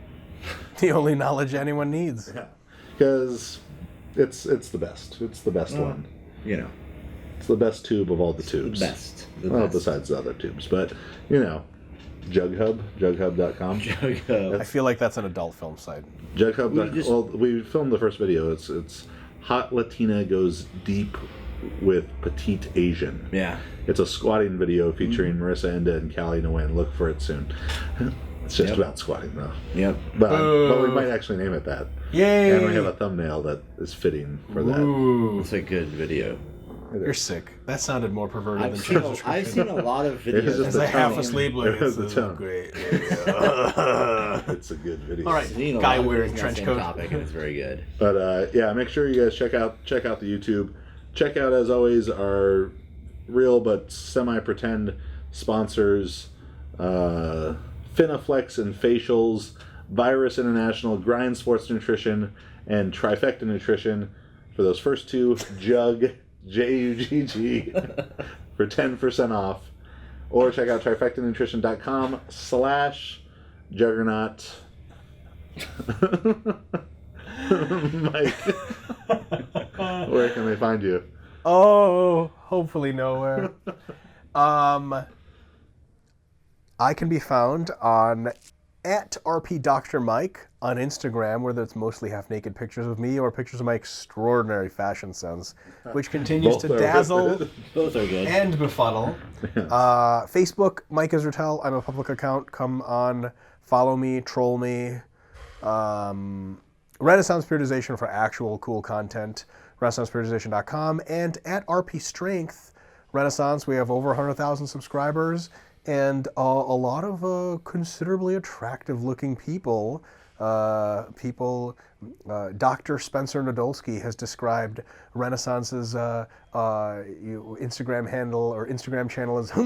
The only knowledge anyone needs. Yeah. Because it's the best. It's the best one. It's the best tube of all the tubes. The best. Besides the other tubes. But, JugHub, jughub.com. JugHub. I feel like that's an adult film site. JugHub. We filmed the first video. It's Hot Latina Goes Deep with Petite Asian. Yeah. It's a squatting video featuring Marissa Enda and Callie Nguyen. Look for it soon. It's just about squatting, though. Yep. But we might actually name it that. Yay! And we have a thumbnail that is fitting for that. Ooh. It's a good video. You're sick. That sounded more perverted than I've seen a lot of videos. It's like half asleep. Like, It was the tone. Great. It's a good video. All right, guy wearing trench coat. Topic, and it's very good. But yeah, make sure you guys check out the YouTube. Check out, as always, our real but semi-pretend sponsors, Finaflex and Facials, Virus International, Grind Sports Nutrition, and Trifecta Nutrition. For those first two, Jugg, Jugg, for 10% off. Or check out trifectanutrition.com/Juggernaut. Mike, where can they find you? Oh, hopefully nowhere. I can be found on @RPDrMike on Instagram, where it's mostly half-naked pictures of me or pictures of my extraordinary fashion sense, which continues Both to are dazzle good. Both are good. and befuddle. Facebook, Mike Israetel. I'm a public account. Come on, follow me, troll me. Renaissance Periodization for actual cool content. RenaissancePeriodization.com. And @RPStrength Renaissance, we have over 100,000 subscribers and a lot of considerably attractive-looking people. Dr. Spencer Nadolsky has described Renaissance's Instagram handle or Instagram channel as How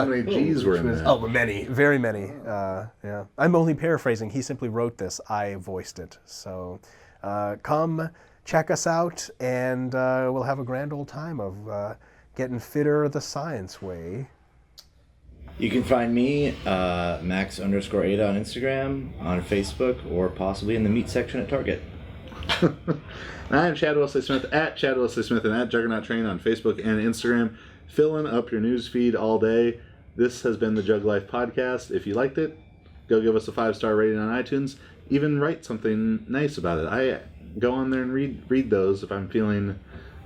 many G's were in that? Oh, many, very many. Yeah, I'm only paraphrasing. He simply wrote this. I voiced it. So come check us out, and we'll have a grand old time of getting fitter the science way. You can find me, Max_Ada on Instagram, on Facebook, or possibly in the meat section at Target. I'm Chad Wesley Smith, at Chad Wesley Smith, and at Juggernaut Train on Facebook and Instagram, filling up your news feed all day. This has been the JuggLife podcast. If you liked it, go give us a 5-star rating on iTunes. Even write something nice about it. I go on there and read those if I'm feeling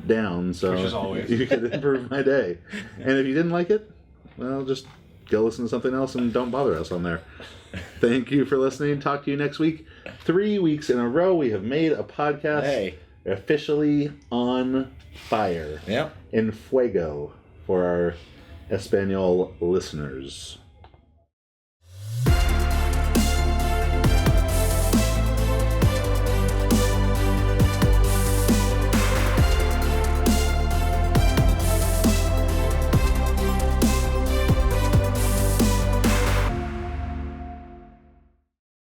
down, so Which is always. you could improve my day. And if you didn't like it, well, just go listen to something else and don't bother us on there. Thank you for listening. Talk to you next week. 3 weeks in a row, we have made a podcast officially on fire. Yep. En fuego for our Espanol listeners.